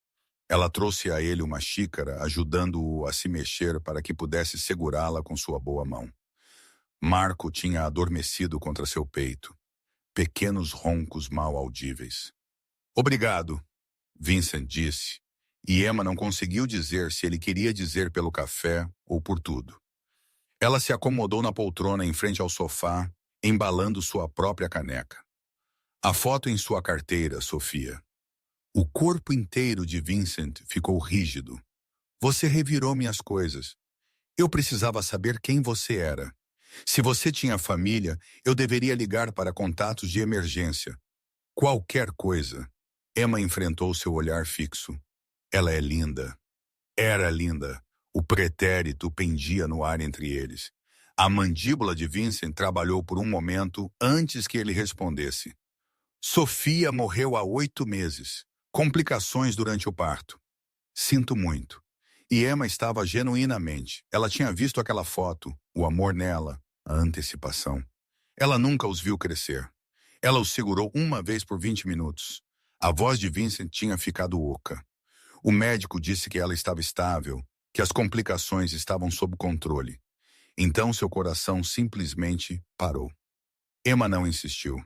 Ela trouxe a ele uma xícara, ajudando-o a se mexer para que pudesse segurá-la com sua boa mão. Marco tinha adormecido contra seu peito, pequenos roncos mal audíveis. Obrigado, Vincent disse, e Emma não conseguiu dizer se ele queria dizer pelo café ou por tudo. Ela se acomodou na poltrona em frente ao sofá, embalando sua própria caneca. A foto em sua carteira, Sofia. O corpo inteiro de Vincent ficou rígido. Você revirou minhas coisas. Eu precisava saber quem você era. Se você tinha família, eu deveria ligar para contatos de emergência. Qualquer coisa. Emma enfrentou seu olhar fixo. Ela é linda. Era linda. O pretérito pendia no ar entre eles. A mandíbula de Vincent trabalhou por um momento antes que ele respondesse. Sofia morreu há 8 meses. Complicações durante o parto. Sinto muito. E Emma estava genuinamente. Ela tinha visto aquela foto, o amor nela, a antecipação. Ela nunca os viu crescer. Ela os segurou uma vez por 20 minutos. A voz de Vincent tinha ficado oca. O médico disse que ela estava estável, que as complicações estavam sob controle. Então seu coração simplesmente parou. Emma não insistiu.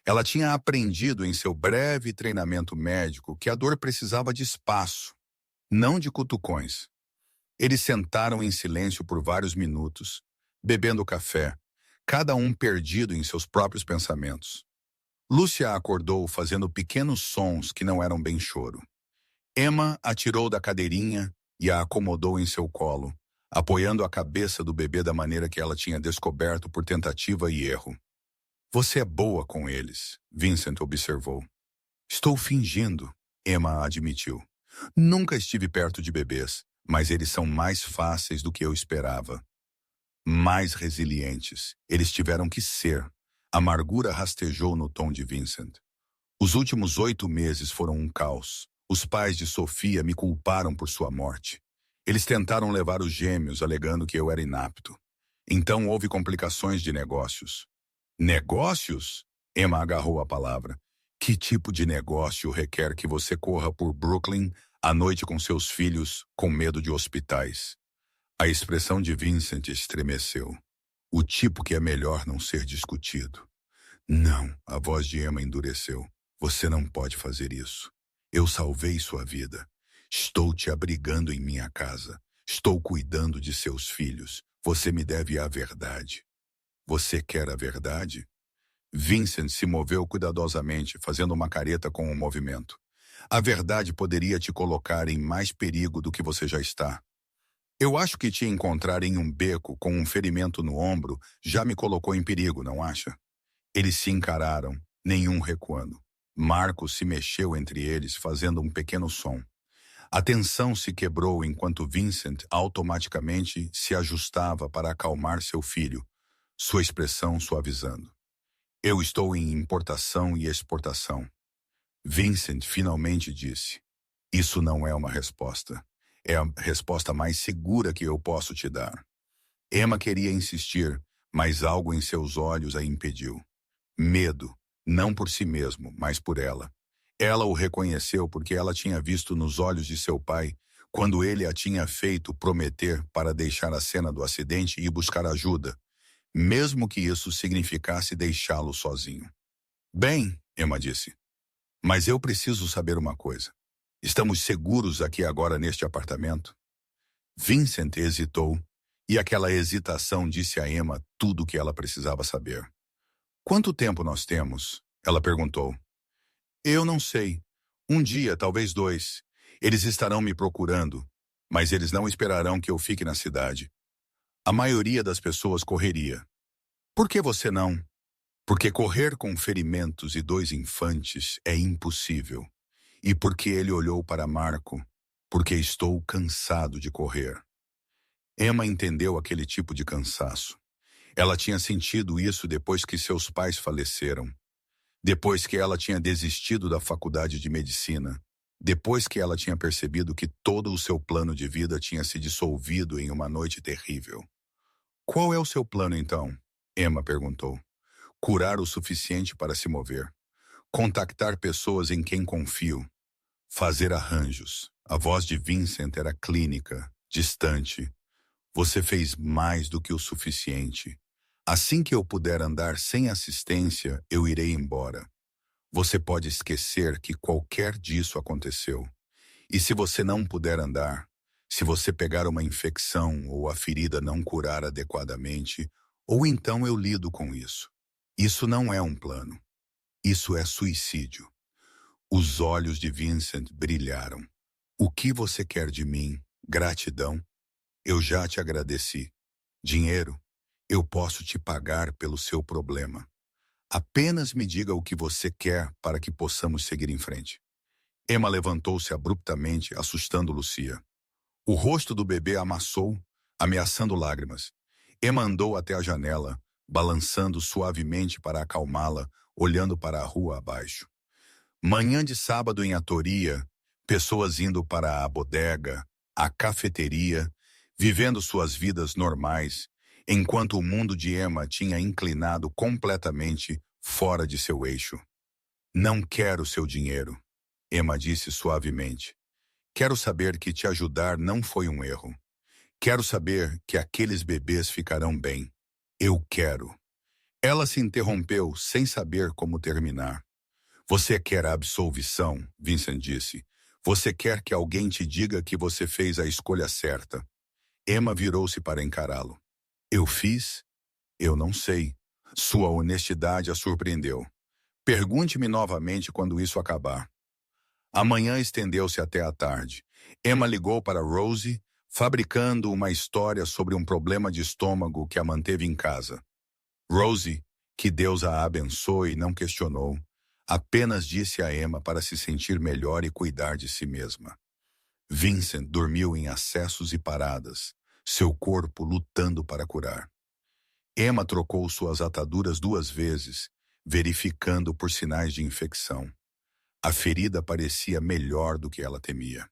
Ela tinha aprendido em seu breve treinamento médico que a dor precisava de espaço, não de cutucões. Eles sentaram em silêncio por vários minutos, bebendo café, cada um perdido em seus próprios pensamentos. Lúcia acordou fazendo pequenos sons que não eram bem choro. Emma a tirou da cadeirinha e a acomodou em seu colo, apoiando a cabeça do bebê da maneira que ela tinha descoberto por tentativa e erro. Você é boa com eles, Vincent observou. Estou fingindo, Emma admitiu. Nunca estive perto de bebês, mas eles são mais fáceis do que eu esperava. Mais resilientes. Eles tiveram que ser. A amargura rastejou no tom de Vincent. Os últimos 8 meses foram um caos. Os pais de Sofia me culparam por sua morte. Eles tentaram levar os gêmeos, alegando que eu era inapto. Então houve complicações de negócios. Negócios? Emma agarrou a palavra. Que tipo de negócio requer que você corra por Brooklyn à noite com seus filhos, com medo de hospitais? A expressão de Vincent estremeceu. O tipo que é melhor não ser discutido. Não, a voz de Emma endureceu. Você não pode fazer isso. Eu salvei sua vida. Estou te abrigando em minha casa. Estou cuidando de seus filhos. Você me deve a verdade. Você quer a verdade? Vincent se moveu cuidadosamente, fazendo uma careta com o movimento. A verdade poderia te colocar em mais perigo do que você já está. Eu acho que te encontrar em um beco com um ferimento no ombro já me colocou em perigo, não acha? Eles se encararam, nenhum recuando. Marco se mexeu entre eles, fazendo um pequeno som. A tensão se quebrou enquanto Vincent automaticamente se ajustava para acalmar seu filho, sua expressão suavizando. Eu estou em importação e exportação. Vincent finalmente disse. Isso não é uma resposta. É a resposta mais segura que eu posso te dar. Emma queria insistir, mas algo em seus olhos a impediu. Medo, não por si mesmo, mas por ela. Ela o reconheceu porque ela tinha visto nos olhos de seu pai quando ele a tinha feito prometer para deixar a cena do acidente e buscar ajuda, mesmo que isso significasse deixá-lo sozinho. Bem, Emma disse, mas eu preciso saber uma coisa. Estamos seguros aqui agora neste apartamento? Vincent hesitou, e aquela hesitação disse a Emma tudo o que ela precisava saber. Quanto tempo nós temos? Ela perguntou. Eu não sei. Um dia, talvez 2. Eles estarão me procurando, mas eles não esperarão que eu fique na cidade. A maioria das pessoas correria. Por que você não? Porque correr com ferimentos e 2 infantes é impossível. E porque ele olhou para Marco, porque estou cansado de correr. Emma entendeu aquele tipo de cansaço. Ela tinha sentido isso depois que seus pais faleceram. Depois que ela tinha desistido da faculdade de medicina. Depois que ela tinha percebido que todo o seu plano de vida tinha se dissolvido em uma noite terrível. Qual é o seu plano, então? Emma perguntou. curar o suficiente para se mover, contactar pessoas em quem confio, fazer arranjos. A voz de Vincent era clínica, distante. Você fez mais do que o suficiente. Assim que eu puder andar sem assistência, eu irei embora. Você pode esquecer que qualquer disso aconteceu. E se você não puder andar, se você pegar uma infecção ou a ferida não curar adequadamente, ou então eu lido com isso. Isso não é um plano. Isso é suicídio. Os olhos de Vincent brilharam. O que você quer de mim? Gratidão? Eu já te agradeci. Dinheiro? Eu posso te pagar pelo seu problema. Apenas me diga o que você quer para que possamos seguir em frente. Emma levantou-se abruptamente, assustando Lucia. O rosto do bebê amassou, ameaçando lágrimas. Emma andou até a janela, balançando suavemente para acalmá-la, olhando para a rua abaixo. Manhã de sábado em Atoria, pessoas indo para a bodega, a cafeteria, vivendo suas vidas normais, enquanto o mundo de Emma tinha inclinado completamente fora de seu eixo. Não quero seu dinheiro, Emma disse suavemente. Quero saber que te ajudar não foi um erro. Quero saber que aqueles bebês ficarão bem. Eu quero. Ela se interrompeu sem saber como terminar. Você quer a absolvição, Vincent disse. Você quer que alguém te diga que você fez a escolha certa. Emma virou-se para encará-lo. Eu fiz? Eu não sei. Sua honestidade a surpreendeu. Pergunte-me novamente quando isso acabar. A manhã estendeu-se até a tarde. Emma ligou para Rosie, fabricando uma história sobre um problema de estômago que a manteve em casa. Rosie, que Deus a abençoe, não questionou. Apenas disse a Emma para se sentir melhor e cuidar de si mesma. Vincent dormiu em acessos e paradas, seu corpo lutando para curar. Emma trocou suas ataduras 2 vezes, verificando por sinais de infecção. A ferida parecia melhor do que ela temia.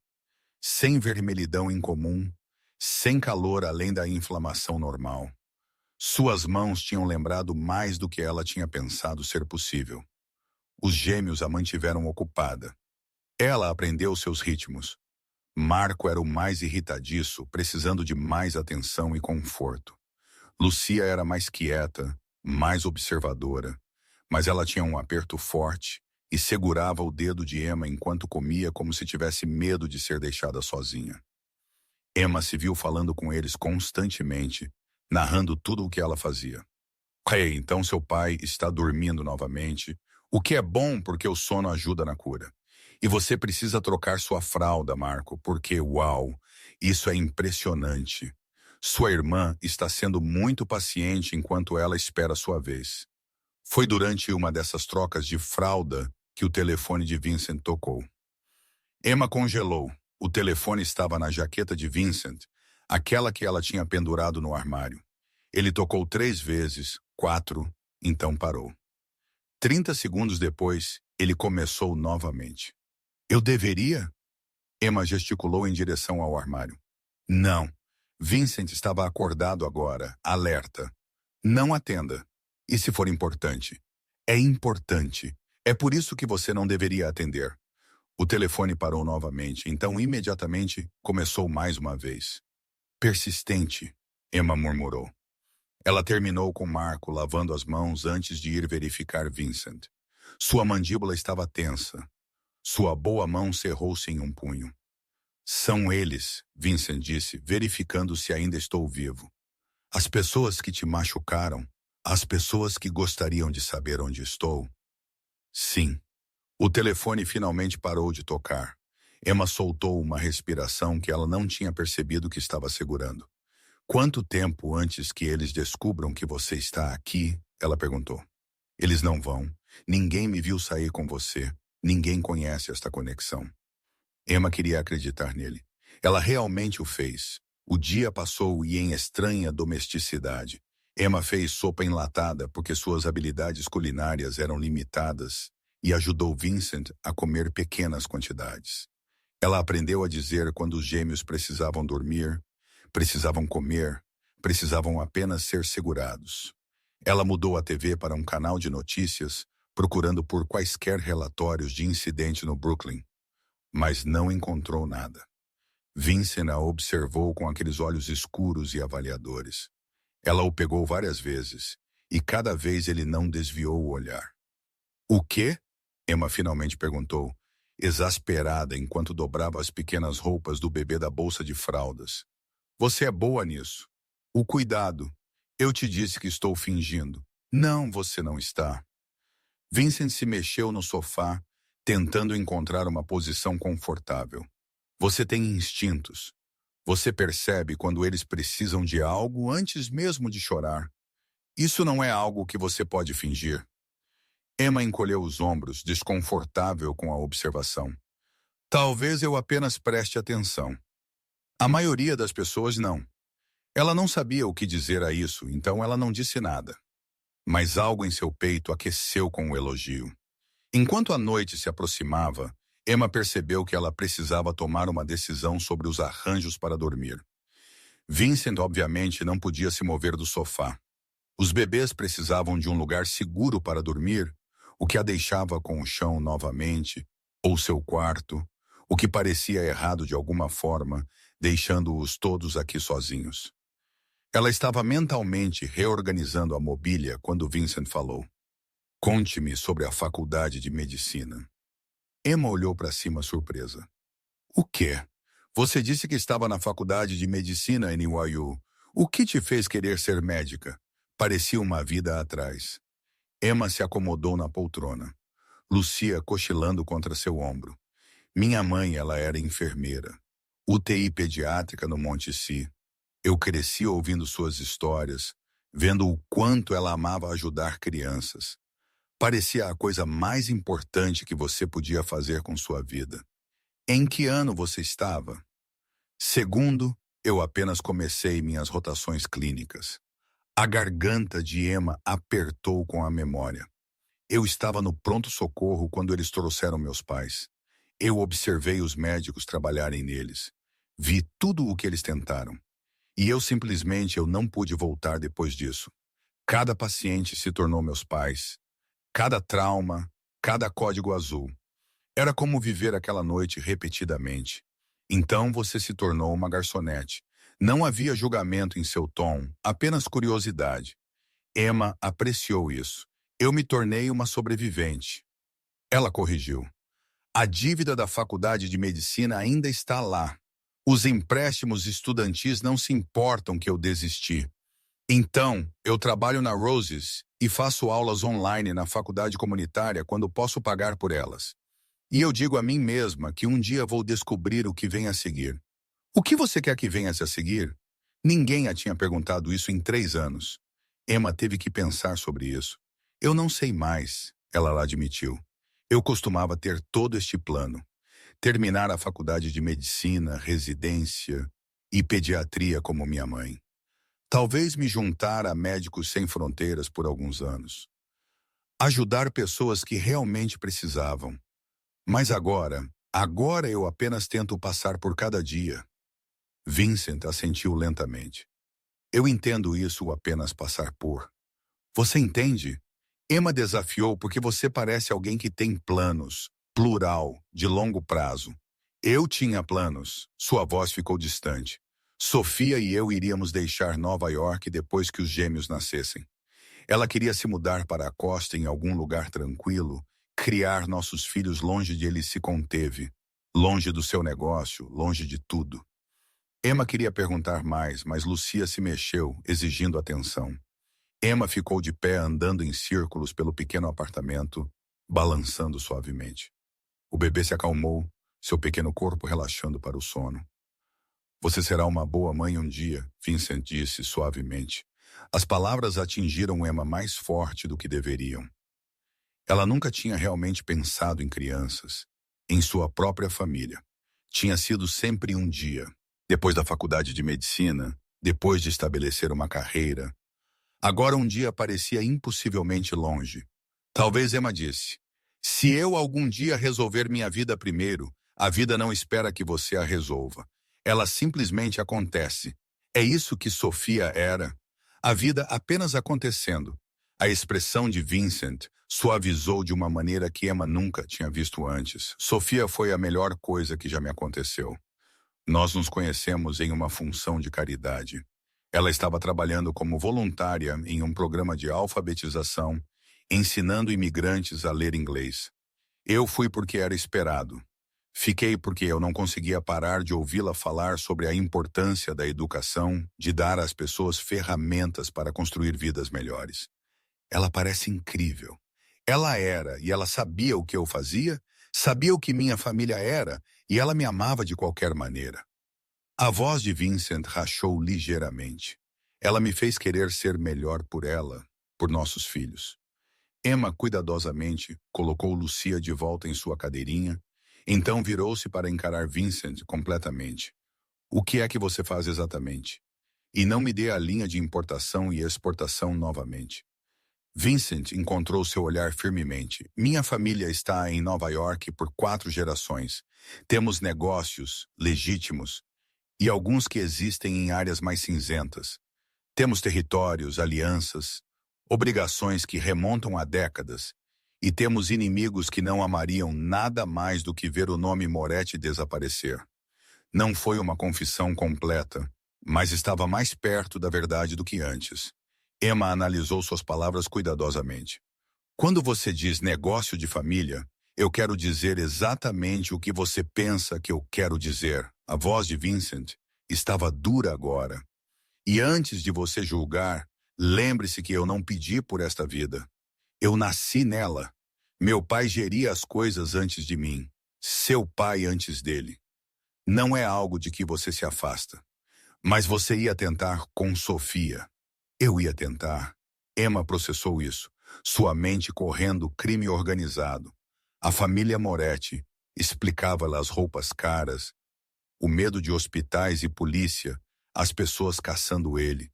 Sem vermelhidão incomum, sem calor além da inflamação normal. Suas mãos tinham lembrado mais do que ela tinha pensado ser possível. Os gêmeos a mantiveram ocupada. Ela aprendeu seus ritmos. Marco era o mais irritadiço, precisando de mais atenção e conforto. Lucia era mais quieta, mais observadora, mas ela tinha um aperto forte e segurava o dedo de Emma enquanto comia como se tivesse medo de ser deixada sozinha. Emma se viu falando com eles constantemente, narrando tudo o que ela fazia. Então seu pai está dormindo novamente, o que é bom porque o sono ajuda na cura. E você precisa trocar sua fralda, Marco, porque, uau, isso é impressionante. Sua irmã está sendo muito paciente enquanto ela espera sua vez. Foi durante uma dessas trocas de fralda que o telefone de Vincent tocou. Emma congelou. O telefone estava na jaqueta de Vincent, aquela que ela tinha pendurado no armário. Ele tocou 3 vezes, 4, então parou. 30 segundos depois, ele começou novamente. Eu deveria? Emma gesticulou em direção ao armário. Não. Vincent estava acordado agora, alerta. Não atenda. E se for importante? É importante. É por isso que você não deveria atender. O telefone parou novamente, então imediatamente começou mais uma vez. Persistente, Emma murmurou. Ela terminou com Marco lavando as mãos antes de ir verificar Vincent. Sua mandíbula estava tensa. Sua boa mão cerrou-se em um punho. São eles, Vincent disse, verificando se ainda estou vivo. As pessoas que te machucaram, as pessoas que gostariam de saber onde estou. Sim. O telefone finalmente parou de tocar. Emma soltou uma respiração que ela não tinha percebido que estava segurando. Quanto tempo antes que eles descubram que você está aqui? Ela perguntou. Eles não vão. Ninguém me viu sair com você. Ninguém conhece esta conexão. Emma queria acreditar nele. Ela realmente o fez. O dia passou e em estranha domesticidade. Emma fez sopa enlatada porque suas habilidades culinárias eram limitadas e ajudou Vincent a comer pequenas quantidades. Ela aprendeu a dizer quando os gêmeos precisavam dormir, precisavam comer, precisavam apenas ser segurados. Ela mudou a TV para um canal de notícias, procurando por quaisquer relatórios de incidente no Brooklyn, mas não encontrou nada. Vincent a observou com aqueles olhos escuros e avaliadores. Ela o pegou várias vezes, e cada vez ele não desviou o olhar. O quê? Emma finalmente perguntou, exasperada enquanto dobrava as pequenas roupas do bebê da bolsa de fraldas. Você é boa nisso. O cuidado. Eu te disse que estou fingindo. Não, você não está. Vincent se mexeu no sofá, tentando encontrar uma posição confortável. Você tem instintos. Você percebe quando eles precisam de algo antes mesmo de chorar. Isso não é algo que você pode fingir. Emma encolheu os ombros, desconfortável com a observação. Talvez eu apenas preste atenção. A maioria das pessoas não. Ela não sabia o que dizer a isso, então ela não disse nada. Mas algo em seu peito aqueceu com o elogio. Enquanto a noite se aproximava, Emma percebeu que ela precisava tomar uma decisão sobre os arranjos para dormir. Vincent, obviamente, não podia se mover do sofá. Os bebês precisavam de um lugar seguro para dormir, o que a deixava com o chão novamente, ou seu quarto, o que parecia errado de alguma forma, deixando-os todos aqui sozinhos. Ela estava mentalmente reorganizando a mobília quando Vincent falou. Conte-me sobre a faculdade de medicina. Emma olhou para cima surpresa. O quê? Você disse que estava na faculdade de medicina em NYU. O que te fez querer ser médica? Parecia uma vida atrás. Emma se acomodou na poltrona. Lucia cochilando contra seu ombro. Minha mãe, ela era enfermeira. UTI pediátrica no Monte Si. Eu cresci ouvindo suas histórias, vendo o quanto ela amava ajudar crianças. Parecia a coisa mais importante que você podia fazer com sua vida. Em que ano você estava? Segundo, eu apenas comecei minhas rotações clínicas. A garganta de Emma apertou com a memória. Eu estava no pronto-socorro quando eles trouxeram meus pais. Eu observei os médicos trabalharem neles. Vi tudo o que eles tentaram. E eu não pude voltar depois disso. Cada paciente se tornou meus pais. Cada trauma, cada código azul. Era como viver aquela noite repetidamente. Então você se tornou uma garçonete. Não havia julgamento em seu tom, apenas curiosidade. Emma apreciou isso. Eu me tornei uma sobrevivente. Ela corrigiu. A dívida da faculdade de medicina ainda está lá. Os empréstimos estudantis não se importam que eu desisti. Então, eu trabalho na Roses e faço aulas online na faculdade comunitária quando posso pagar por elas. E eu digo a mim mesma que um dia vou descobrir o que vem a seguir. O que você quer que venha a seguir? Ninguém a tinha perguntado isso em 3 anos. Emma teve que pensar sobre isso. Eu não sei mais, ela lá admitiu. Eu costumava ter todo este plano. Terminar a faculdade de medicina, residência e pediatria como minha mãe. Talvez me juntar a Médicos Sem Fronteiras por alguns anos. Ajudar pessoas que realmente precisavam. Mas agora eu apenas tento passar por cada dia. Vincent assentiu lentamente. Eu entendo isso, o apenas passar por. Você entende? Emma desafiou porque você parece alguém que tem planos, plural, de longo prazo. Eu tinha planos. Sua voz ficou distante. Sofia e eu iríamos deixar Nova York depois que os gêmeos nascessem. Ela queria se mudar para a costa em algum lugar tranquilo, criar nossos filhos longe de ele se conteve, longe do seu negócio, longe de tudo. Emma queria perguntar mais, mas Lucia se mexeu, exigindo atenção. Emma ficou de pé andando em círculos pelo pequeno apartamento, balançando suavemente. O bebê se acalmou, seu pequeno corpo relaxando para o sono. Você será uma boa mãe um dia, Vincent disse suavemente. As palavras atingiram Emma mais forte do que deveriam. Ela nunca tinha realmente pensado em crianças, em sua própria família. Tinha sido sempre um dia. Depois da faculdade de medicina, depois de estabelecer uma carreira. Agora um dia parecia impossivelmente longe. Talvez Emma disse, se eu algum dia resolver minha vida primeiro, a vida não espera que você a resolva. Ela simplesmente acontece. É isso que Sofia era. A vida apenas acontecendo. A expressão de Vincent suavizou de uma maneira que Emma nunca tinha visto antes. Sofia foi a melhor coisa que já me aconteceu. Nós nos conhecemos em uma função de caridade. Ela estava trabalhando como voluntária em um programa de alfabetização, ensinando imigrantes a ler inglês. Eu fui porque era esperado. Fiquei porque eu não conseguia parar de ouvi-la falar sobre a importância da educação, de dar às pessoas ferramentas para construir vidas melhores. Ela parece incrível. Ela era, e ela sabia o que eu fazia, sabia o que minha família era, e ela me amava de qualquer maneira. A voz de Vincent rachou ligeiramente. Ela me fez querer ser melhor por ela, por nossos filhos. Emma cuidadosamente colocou Lucia de volta em sua cadeirinha, então virou-se para encarar Vincent completamente. O que é que você faz exatamente? E não me dê a linha de importação e exportação novamente. Vincent encontrou seu olhar firmemente. Minha família está em Nova York por 4 gerações. Temos negócios legítimos e alguns que existem em áreas mais cinzentas. Temos territórios, alianças, obrigações que remontam a décadas. E temos inimigos que não amariam nada mais do que ver o nome Moretti desaparecer. Não foi uma confissão completa, mas estava mais perto da verdade do que antes. Emma analisou suas palavras cuidadosamente. Quando você diz negócio de família, eu quero dizer exatamente o que você pensa que eu quero dizer. A voz de Vincent estava dura agora. E antes de você julgar, lembre-se que eu não pedi por esta vida. Eu nasci nela. Meu pai geria as coisas antes de mim. Seu pai antes dele. Não é algo de que você se afasta. Mas você ia tentar com Sofia. Eu ia tentar. Emma processou isso. Sua mente correndo crime organizado. A família Moretti explicava-lhe as roupas caras, o medo de hospitais e polícia, as pessoas caçando ele.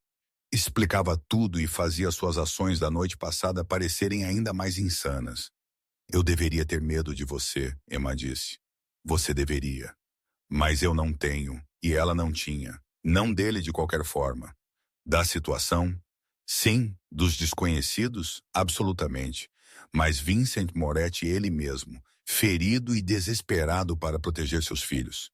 Explicava tudo e fazia suas ações da noite passada parecerem ainda mais insanas. Eu deveria ter medo de você, Emma disse. Você deveria. Mas eu não tenho, e ela não tinha. Não dele de qualquer forma. Da situação? Sim. Dos desconhecidos? Absolutamente. Mas Vincent Moretti ele mesmo, ferido e desesperado para proteger seus filhos.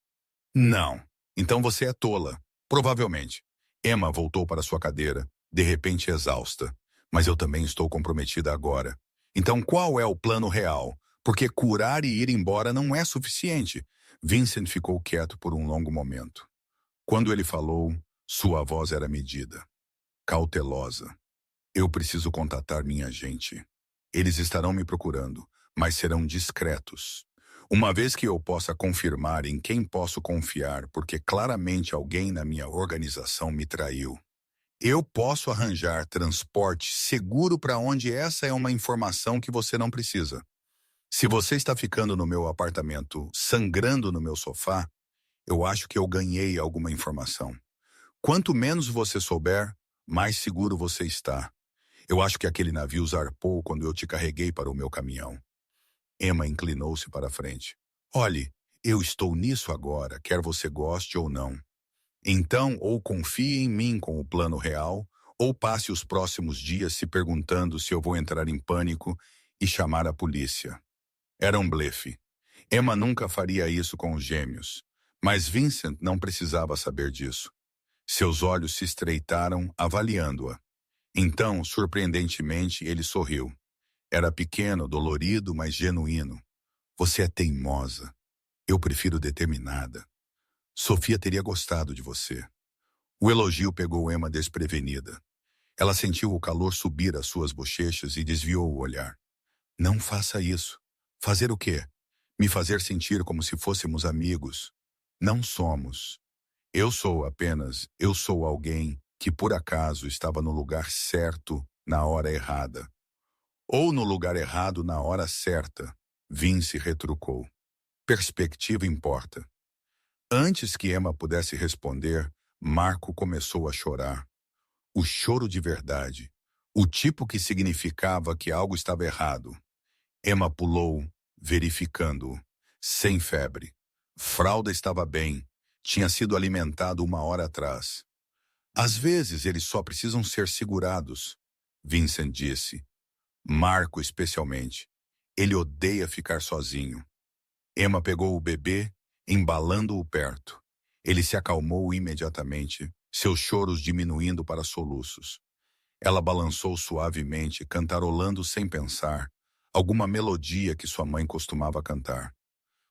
Não. Então você é tola. Provavelmente. Emma voltou para sua cadeira, de repente exausta. Mas eu também estou comprometida agora. Então qual é o plano real? Porque curar e ir embora não é suficiente. Vincent ficou quieto por um longo momento. Quando ele falou, sua voz era medida, cautelosa. Eu preciso contatar minha gente. Eles estarão me procurando, mas serão discretos. Uma vez que eu possa confirmar em quem posso confiar, porque claramente alguém na minha organização me traiu. Eu posso arranjar transporte seguro para onde essa é uma informação que você não precisa. Se você está ficando no meu apartamento, sangrando no meu sofá, eu acho que eu ganhei alguma informação. Quanto menos você souber, mais seguro você está. Eu acho que aquele navio zarpou quando eu te carreguei para o meu caminhão. Emma inclinou-se para a frente. Olhe, eu estou nisso agora, quer você goste ou não. Então, ou confie em mim com o plano real, ou passe os próximos dias se perguntando se eu vou entrar em pânico e chamar a polícia. Era um blefe. Emma nunca faria isso com os gêmeos, mas Vincent não precisava saber disso. Seus olhos se estreitaram, avaliando-a. Então, surpreendentemente, ele sorriu. Era pequeno, dolorido, mas genuíno. Você é teimosa. Eu prefiro determinada. Sofia teria gostado de você. O elogio pegou Emma desprevenida. Ela sentiu o calor subir às suas bochechas e desviou o olhar. Não faça isso. Fazer o quê? Me fazer sentir como se fôssemos amigos. Não somos. Eu sou alguém que por acaso estava no lugar certo na hora errada. Ou no lugar errado na hora certa, Vince retrucou. Perspectiva importa. Antes que Emma pudesse responder, Marco começou a chorar. O choro de verdade. O tipo que significava que algo estava errado. Emma pulou, verificando-o. Sem febre. Fralda estava bem. Tinha sido alimentado 1 hora atrás. Às vezes eles só precisam ser segurados. Vincent disse. Marco, especialmente. Ele odeia ficar sozinho. Emma pegou o bebê, embalando-o perto. Ele se acalmou imediatamente, seus choros diminuindo para soluços. Ela balançou suavemente, cantarolando sem pensar, alguma melodia que sua mãe costumava cantar.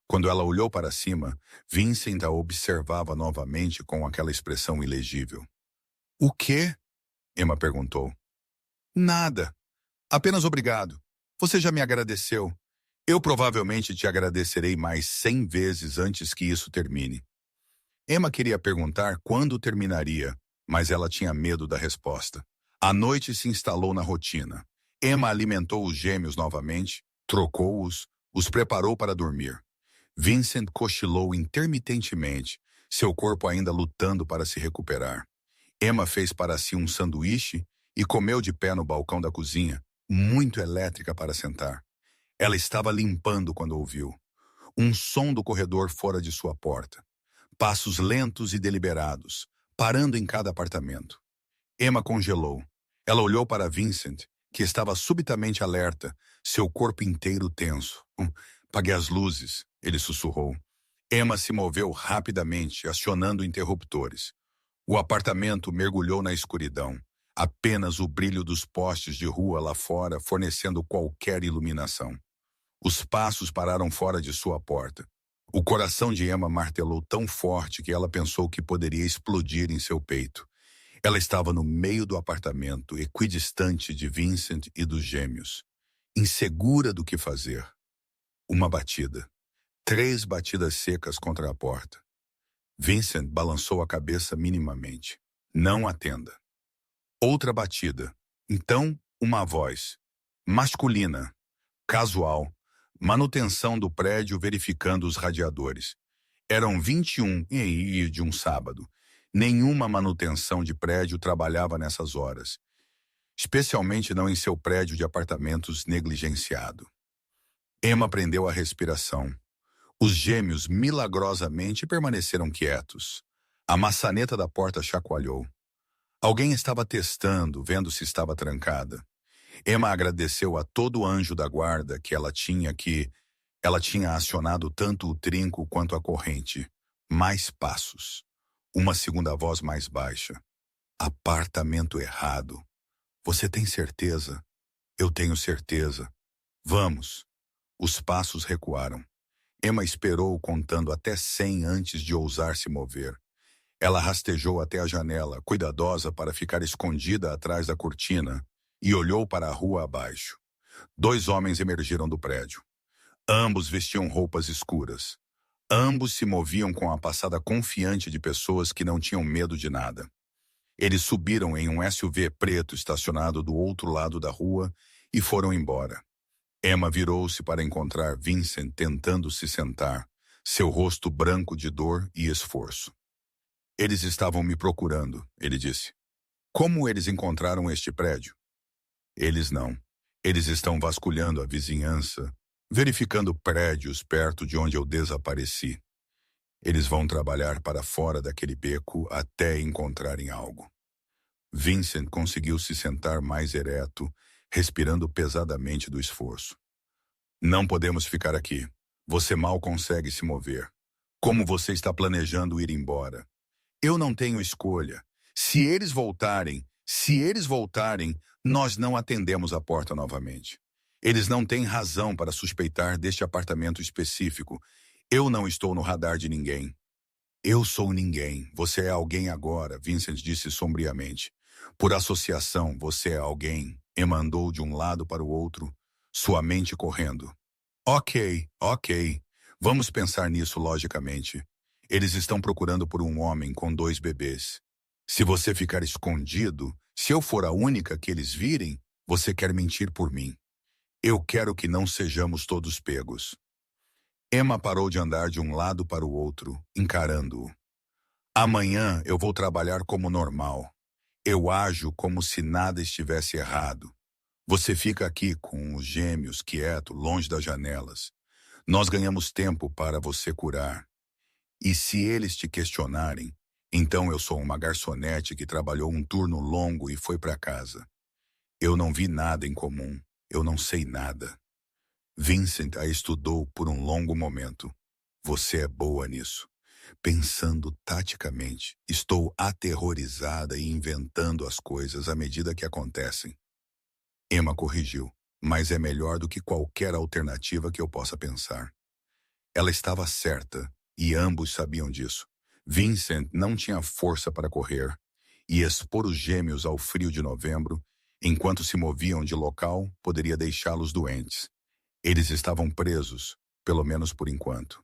Quando ela olhou para cima, Vincent a observava novamente com aquela expressão ilegível. O quê? Emma perguntou. Nada. Apenas obrigado. Você já me agradeceu. Eu provavelmente te agradecerei mais 100 vezes antes que isso termine. Emma queria perguntar quando terminaria, mas ela tinha medo da resposta. A noite se instalou na rotina. Emma alimentou os gêmeos novamente, trocou-os, os preparou para dormir. Vincent cochilou intermitentemente, seu corpo ainda lutando para se recuperar. Emma fez para si um sanduíche e comeu de pé no balcão da cozinha, muito elétrica para sentar. Ela estava limpando quando ouviu. Um som do corredor fora de sua porta. Passos lentos e deliberados, parando em cada apartamento. Emma congelou. Ela olhou para Vincent, que estava subitamente alerta, seu corpo inteiro tenso. Pague as luzes, ele sussurrou. Emma se moveu rapidamente, acionando interruptores. O apartamento mergulhou na escuridão. Apenas o brilho dos postes de rua lá fora fornecendo qualquer iluminação. Os passos pararam fora de sua porta. O coração de Emma martelou tão forte que ela pensou que poderia explodir em seu peito. Ela estava no meio do apartamento, equidistante de Vincent e dos gêmeos. Insegura do que fazer. Uma batida. 3 batidas secas contra a porta. Vincent balançou a cabeça minimamente. Não atenda. Outra batida. Então, uma voz. Masculina. Casual. Manutenção do prédio verificando os radiadores. Eram 21 de um sábado. Nenhuma manutenção de prédio trabalhava nessas horas. Especialmente não em seu prédio de apartamentos negligenciado. Emma prendeu a respiração. Os gêmeos milagrosamente permaneceram quietos. A maçaneta da porta chacoalhou. Alguém estava testando, vendo se estava trancada. Emma agradeceu a todo anjo da guarda que ela tinha acionado tanto o trinco quanto a corrente. Mais passos. Uma segunda voz mais baixa. Apartamento errado. Você tem certeza? Eu tenho certeza. Vamos. Os passos recuaram. Emma esperou contando até 100 antes de ousar se mover. Ela rastejou até a janela, cuidadosa para ficar escondida atrás da cortina, e olhou para a rua abaixo. 2 homens emergiram do prédio. Ambos vestiam roupas escuras. Ambos se moviam com a passada confiante de pessoas que não tinham medo de nada. Eles subiram em um SUV preto estacionado do outro lado da rua e foram embora. Emma virou-se para encontrar Vincent tentando se sentar, seu rosto branco de dor e esforço. Eles estavam me procurando, ele disse. Como eles encontraram este prédio? Eles não. Eles estão vasculhando a vizinhança, verificando prédios perto de onde eu desapareci. Eles vão trabalhar para fora daquele beco até encontrarem algo. Vincent conseguiu se sentar mais ereto, respirando pesadamente do esforço. Não podemos ficar aqui. Você mal consegue se mover. Como você está planejando ir embora? Eu não tenho escolha. Se eles voltarem, nós não atendemos a porta novamente. Eles não têm razão para suspeitar deste apartamento específico. Eu não estou no radar de ninguém. Eu sou ninguém. Você é alguém agora, Vincent disse sombriamente. Por associação, você é alguém. Emma andou de um lado para o outro, sua mente correndo. Ok. Vamos pensar nisso logicamente. Eles estão procurando por um homem com 2 bebês. Se você ficar escondido, se eu for a única que eles virem, você quer mentir por mim. Eu quero que não sejamos todos pegos. Emma parou de andar de um lado para o outro, encarando-o. Amanhã eu vou trabalhar como normal. Eu ajo como se nada estivesse errado. Você fica aqui com os gêmeos, quieto, longe das janelas. Nós ganhamos tempo para você curar. E se eles te questionarem, então eu sou uma garçonete que trabalhou um turno longo e foi para casa. Eu não vi nada em comum. Eu não sei nada. Vincent a estudou por um longo momento. Você é boa nisso. Pensando taticamente, estou aterrorizada e inventando as coisas à medida que acontecem. Emma corrigiu, mas é melhor do que qualquer alternativa que eu possa pensar. Ela estava certa, e ambos sabiam disso. Vincent não tinha força para correr, e expor os gêmeos ao frio de novembro, enquanto se moviam de local, poderia deixá-los doentes. Eles estavam presos, pelo menos por enquanto.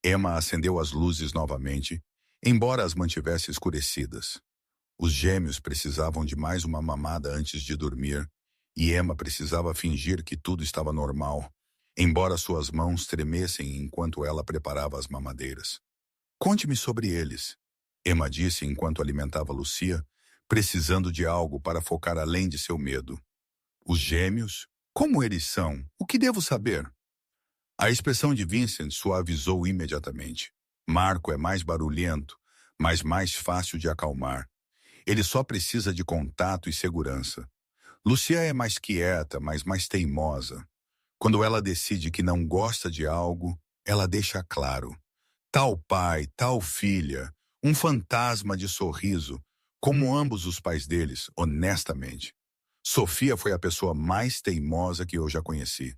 Emma acendeu as luzes novamente, embora as mantivesse escurecidas. Os gêmeos precisavam de mais uma mamada antes de dormir, e Emma precisava fingir que tudo estava normal, embora suas mãos tremessem enquanto ela preparava as mamadeiras. Conte-me sobre eles, Emma disse enquanto alimentava Lucia, precisando de algo para focar além de seu medo. Os gêmeos? Como eles são? O que devo saber? A expressão de Vincent suavizou imediatamente. Marco é mais barulhento, mas mais fácil de acalmar. Ele só precisa de contato e segurança. Lucia é mais quieta, mas mais teimosa. Quando ela decide que não gosta de algo, ela deixa claro. Tal pai, tal filha, um fantasma de sorriso, como ambos os pais deles, honestamente. Sofia foi a pessoa mais teimosa que eu já conheci.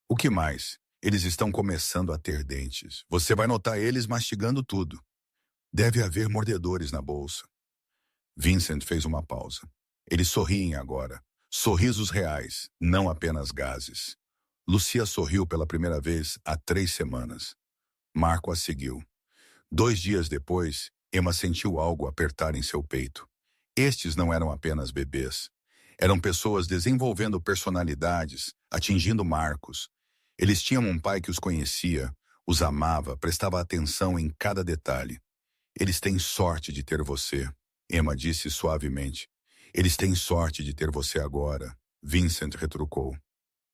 O que mais? Eles estão começando a ter dentes. Você vai notar eles mastigando tudo. Deve haver mordedores na bolsa. Vincent fez uma pausa. Eles sorriem agora. Sorrisos reais, não apenas gases. Lucia sorriu pela primeira vez há 3 semanas. Marco a seguiu. 2 dias depois, Emma sentiu algo apertar em seu peito. Estes não eram apenas bebês. Eram pessoas desenvolvendo personalidades, atingindo marcos. Eles tinham um pai que os conhecia, os amava, prestava atenção em cada detalhe. Eles têm sorte de ter você, Emma disse suavemente. Eles têm sorte de ter você agora, Vincent retrucou.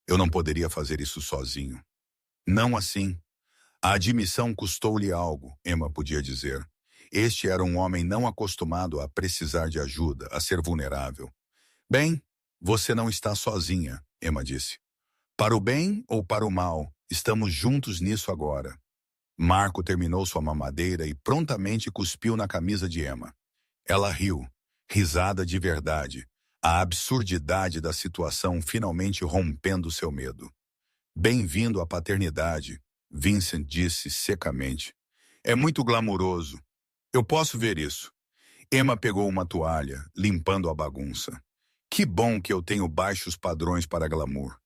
Eu não poderia fazer isso sozinho. Não assim. A admissão custou-lhe algo, Emma podia dizer. Este era um homem não acostumado a precisar de ajuda, a ser vulnerável. Bem, você não está sozinha, Emma disse. Para o bem ou para o mal, estamos juntos nisso agora. Marco terminou sua mamadeira e prontamente cuspiu na camisa de Emma. Ela riu, risada de verdade, a absurdidade da situação finalmente rompendo seu medo. Bem-vindo à paternidade, Vincent disse secamente. É muito glamuroso. Eu posso ver isso. Emma pegou uma toalha, limpando a bagunça. Que bom que eu tenho baixos padrões para glamour.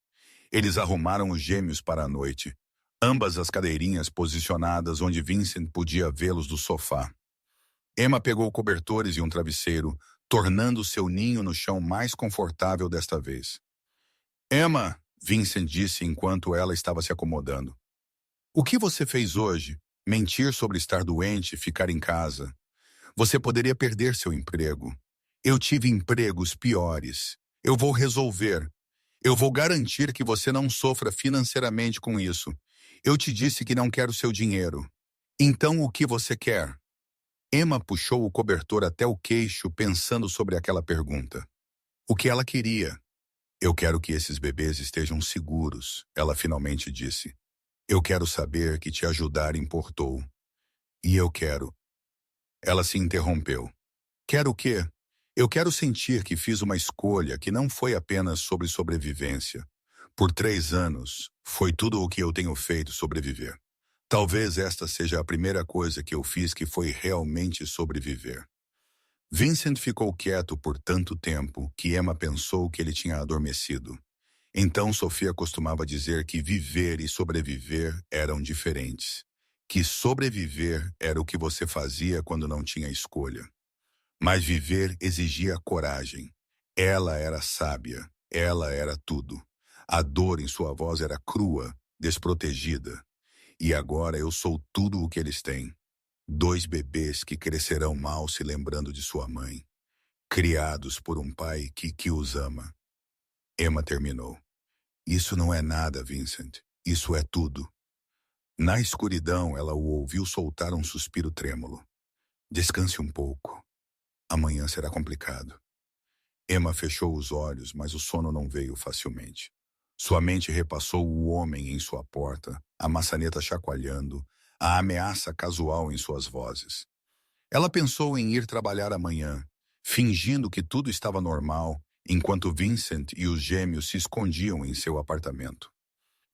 Eles arrumaram os gêmeos para a noite, ambas as cadeirinhas posicionadas onde Vincent podia vê-los do sofá. Emma pegou cobertores e um travesseiro, tornando seu ninho no chão mais confortável desta vez. Emma, Vincent disse enquanto ela estava se acomodando. O que você fez hoje? Mentir sobre estar doente e ficar em casa. Você poderia perder seu emprego. Eu tive empregos piores. Eu vou resolver. Eu vou garantir que você não sofra financeiramente com isso. Eu te disse que não quero seu dinheiro. Então o que você quer? Emma puxou o cobertor até o queixo pensando sobre aquela pergunta. O que ela queria? Eu quero que esses bebês estejam seguros, ela finalmente disse. Eu quero saber que te ajudar importou. E eu quero. Ela se interrompeu. Quero o quê? Eu quero sentir que fiz uma escolha que não foi apenas sobre sobrevivência. Por 3 anos, foi tudo o que eu tenho feito sobreviver. Talvez esta seja a primeira coisa que eu fiz que foi realmente sobreviver. Vincent ficou quieto por tanto tempo que Emma pensou que ele tinha adormecido. Então Sofia costumava dizer que viver e sobreviver eram diferentes. Que sobreviver era o que você fazia quando não tinha escolha. Mas viver exigia coragem. Ela era sábia. Ela era tudo. A dor em sua voz era crua, desprotegida. E agora eu sou tudo o que eles têm. 2 bebês que crescerão mal se lembrando de sua mãe. Criados por um pai que os ama. Emma terminou. Isso não é nada, Vincent. Isso é tudo. Na escuridão, ela o ouviu soltar um suspiro trêmulo. Descanse um pouco. Amanhã será complicado. Emma fechou os olhos, mas o sono não veio facilmente. Sua mente repassou o homem em sua porta, a maçaneta chacoalhando, a ameaça casual em suas vozes. Ela pensou em ir trabalhar amanhã, fingindo que tudo estava normal, enquanto Vincent e os gêmeos se escondiam em seu apartamento.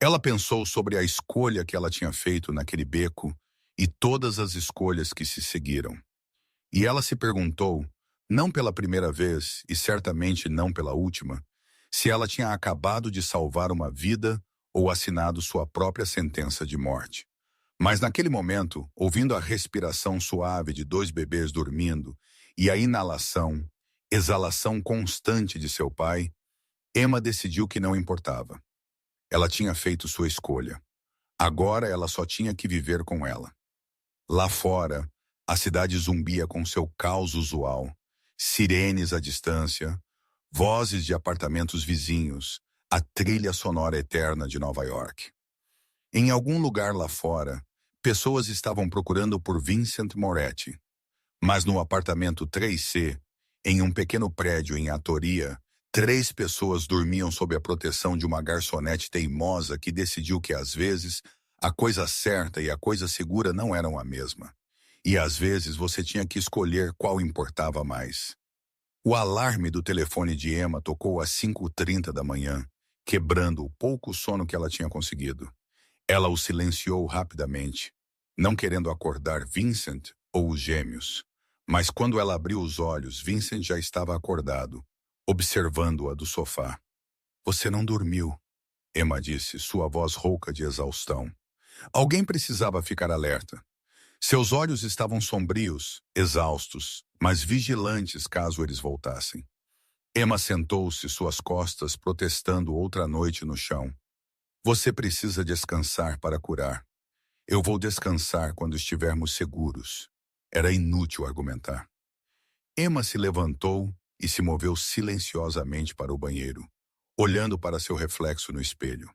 Ela pensou sobre a escolha que ela tinha feito naquele beco e todas as escolhas que se seguiram. E ela se perguntou, não pela primeira vez e certamente não pela última, se ela tinha acabado de salvar uma vida ou assinado sua própria sentença de morte. Mas naquele momento, ouvindo a respiração suave de dois bebês dormindo e a inalação, exalação constante de seu pai, Emma decidiu que não importava. Ela tinha feito sua escolha. Agora ela só tinha que viver com ela. Lá fora, a cidade zumbia com seu caos usual, sirenes à distância, vozes de apartamentos vizinhos, a trilha sonora eterna de Nova York. Em algum lugar lá fora, pessoas estavam procurando por Vincent Moretti, mas no apartamento 3C, em um pequeno prédio em Atoria, 3 pessoas dormiam sob a proteção de uma garçonete teimosa que decidiu que, às vezes, a coisa certa e a coisa segura não eram a mesma. E, às vezes, você tinha que escolher qual importava mais. O alarme do telefone de Emma tocou às 5h30 da manhã, quebrando o pouco sono que ela tinha conseguido. Ela o silenciou rapidamente, não querendo acordar Vincent ou os gêmeos. Mas quando ela abriu os olhos, Vincent já estava acordado, observando-a do sofá. "Você não dormiu", Emma disse, sua voz rouca de exaustão. Alguém precisava ficar alerta. Seus olhos estavam sombrios, exaustos, mas vigilantes caso eles voltassem. Emma sentou-se, suas costas protestando outra noite no chão. "Você precisa descansar para curar. Eu vou descansar quando estivermos seguros." Era inútil argumentar. Emma se levantou e se moveu silenciosamente para o banheiro, olhando para seu reflexo no espelho.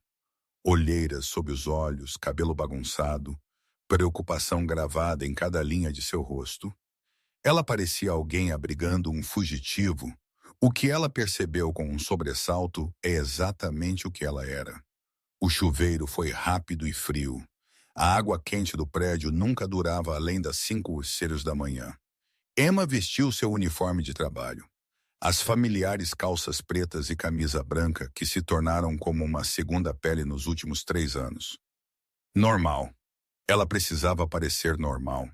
Olheiras sob os olhos, cabelo bagunçado, preocupação gravada em cada linha de seu rosto. Ela parecia alguém abrigando um fugitivo. O que ela percebeu com um sobressalto é exatamente o que ela era. O chuveiro foi rápido e frio. A água quente do prédio nunca durava além das 5h da manhã. Emma vestiu seu uniforme de trabalho. As familiares calças pretas e camisa branca que se tornaram como uma segunda pele nos últimos 3 anos. Normal. Ela precisava parecer normal.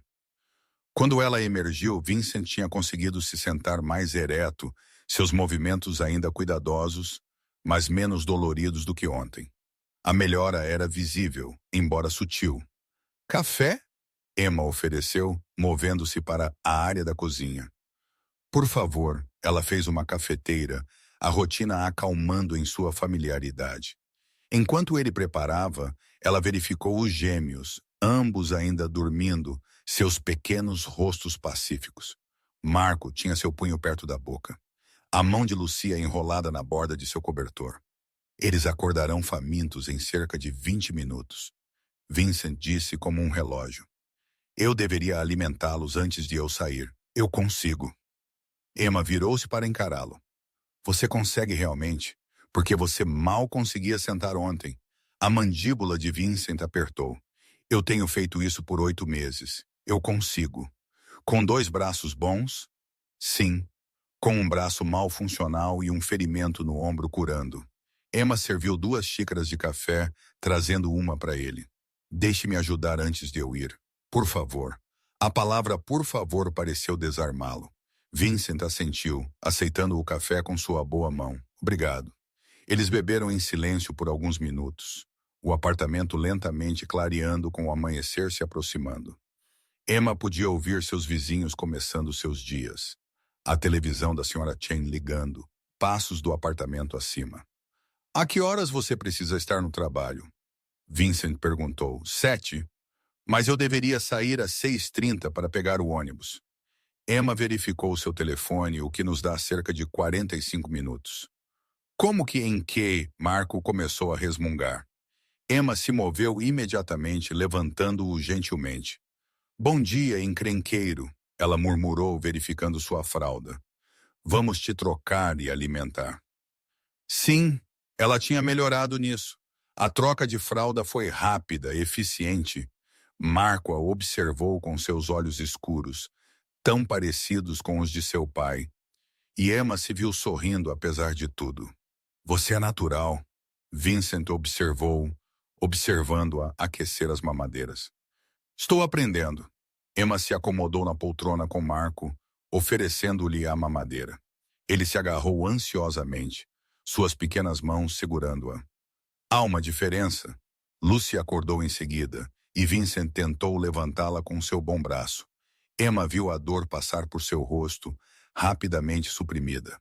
Quando ela emergiu, Vincent tinha conseguido se sentar mais ereto, seus movimentos ainda cuidadosos, mas menos doloridos do que ontem. A melhora era visível, embora sutil. "Café?" Emma ofereceu, movendo-se para a área da cozinha. "Por favor." Ela fez uma cafeteira, a rotina acalmando em sua familiaridade. Enquanto ele preparava, ela verificou os gêmeos, ambos ainda dormindo, seus pequenos rostos pacíficos. Marco tinha seu punho perto da boca, a mão de Lucia enrolada na borda de seu cobertor. "Eles acordarão famintos em cerca de 20 minutos." Vincent disse como um relógio. "Eu deveria alimentá-los antes de eu sair. Eu consigo." Emma virou-se para encará-lo. "Você consegue realmente? Porque você mal conseguia sentar ontem." A mandíbula de Vincent apertou. "Eu tenho feito isso por 8 meses. Eu consigo." "Com 2 braços bons?" "Sim." "Com um braço mal funcional e um ferimento no ombro curando." Emma serviu 2 xícaras de café, trazendo uma para ele. "Deixe-me ajudar antes de eu ir. Por favor." A palavra "por favor" pareceu desarmá-lo. Vincent assentiu, aceitando o café com sua boa mão. "Obrigado." Eles beberam em silêncio por alguns minutos, o apartamento lentamente clareando com o amanhecer se aproximando. Emma podia ouvir seus vizinhos começando seus dias. A televisão da Sra. Chen ligando, passos do apartamento acima. "A que horas você precisa estar no trabalho?" Vincent perguntou. 7. "Mas eu deveria sair às 6h30 para pegar o ônibus." Emma verificou seu telefone, o que nos dá cerca de 45 minutos. "Como que em que?" Marco começou a resmungar. Emma se moveu imediatamente, levantando-o gentilmente. "Bom dia, encrenqueiro." Ela murmurou, verificando sua fralda. Vamos te trocar e alimentar. Sim, ela tinha melhorado nisso. A troca de fralda foi rápida, eficiente. Marco a observou com seus olhos escuros, tão parecidos com os de seu pai. E Emma se viu sorrindo apesar de tudo. Você é natural, Vincent observou, observando-a aquecer as mamadeiras. Estou aprendendo. Emma se acomodou na poltrona com Marco, oferecendo-lhe a mamadeira. Ele se agarrou ansiosamente, suas pequenas mãos segurando-a. Há uma diferença. Lucy acordou em seguida, e Vincent tentou levantá-la com seu bom braço. Emma viu a dor passar por seu rosto, rapidamente suprimida.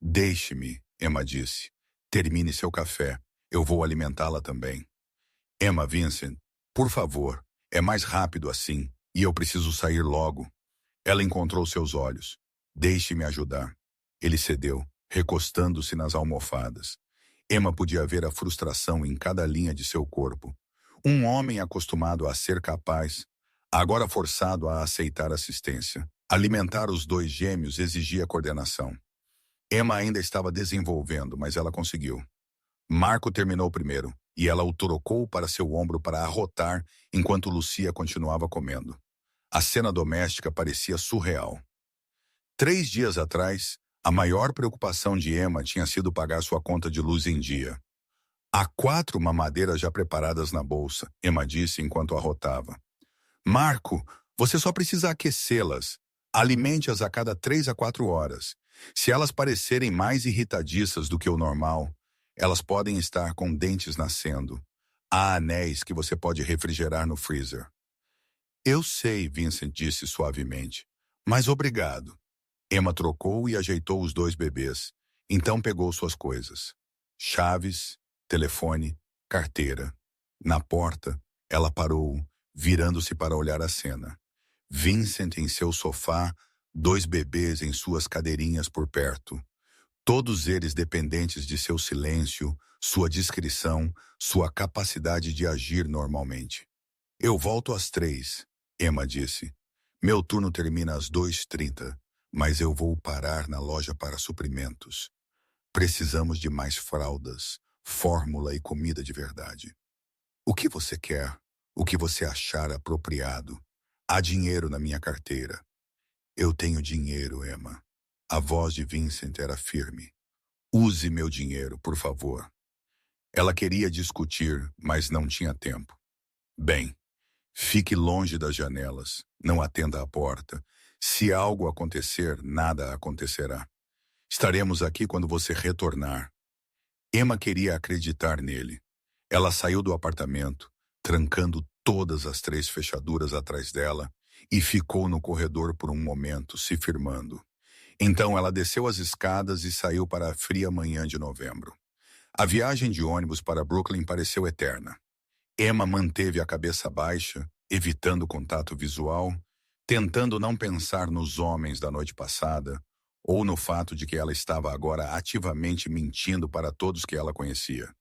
Deixe-me, Emma disse. Termine seu café. Eu vou alimentá-la também. Emma, Vincent, por favor, é mais rápido assim, e eu preciso sair logo. Ela encontrou seus olhos. Deixe-me ajudar. Ele cedeu, recostando-se nas almofadas. Emma podia ver a frustração em cada linha de seu corpo. Um homem acostumado a ser capaz, agora forçado a aceitar assistência. Alimentar os dois gêmeos exigia coordenação. Emma ainda estava desenvolvendo, mas ela conseguiu. Marco terminou primeiro, e ela o trocou para seu ombro para arrotar enquanto Lucia continuava comendo. A cena doméstica parecia surreal. 3 dias atrás, a maior preocupação de Emma tinha sido pagar sua conta de luz em dia. Há 4 mamadeiras já preparadas na bolsa, Emma disse enquanto arrotava. Marco, você só precisa aquecê-las. Alimente-as a cada 3 a 4 horas. Se elas parecerem mais irritadiças do que o normal, elas podem estar com dentes nascendo. Há anéis que você pode refrigerar no freezer. Eu sei, Vincent disse suavemente. Mas obrigado. Emma trocou e ajeitou os 2 bebês. Então pegou suas coisas. Chaves, telefone, carteira. Na porta, ela parou, virando-se para olhar a cena. Vincent em seu sofá, 2 bebês em suas cadeirinhas por perto. Todos eles dependentes de seu silêncio, sua discrição, sua capacidade de agir normalmente. Eu volto às 3, Emma disse. Meu turno termina às 2h30, mas eu vou parar na loja para suprimentos. Precisamos de mais fraldas, fórmula e comida de verdade. O que você quer? O que você achar apropriado? Há dinheiro na minha carteira. Eu tenho dinheiro, Emma. A voz de Vincent era firme. Use meu dinheiro, por favor. Ela queria discutir, mas não tinha tempo. Bem, fique longe das janelas, não atenda à porta. Se algo acontecer, nada acontecerá. Estaremos aqui quando você retornar. Emma queria acreditar nele. Ela saiu do apartamento, trancando todas as 3 fechaduras atrás dela, e ficou no corredor por um momento, se firmando. Então ela desceu as escadas e saiu para a fria manhã de novembro. A viagem de ônibus para Brooklyn pareceu eterna. Emma manteve a cabeça baixa, evitando contato visual, tentando não pensar nos homens da noite passada, ou no fato de que ela estava agora ativamente mentindo para todos que ela conhecia.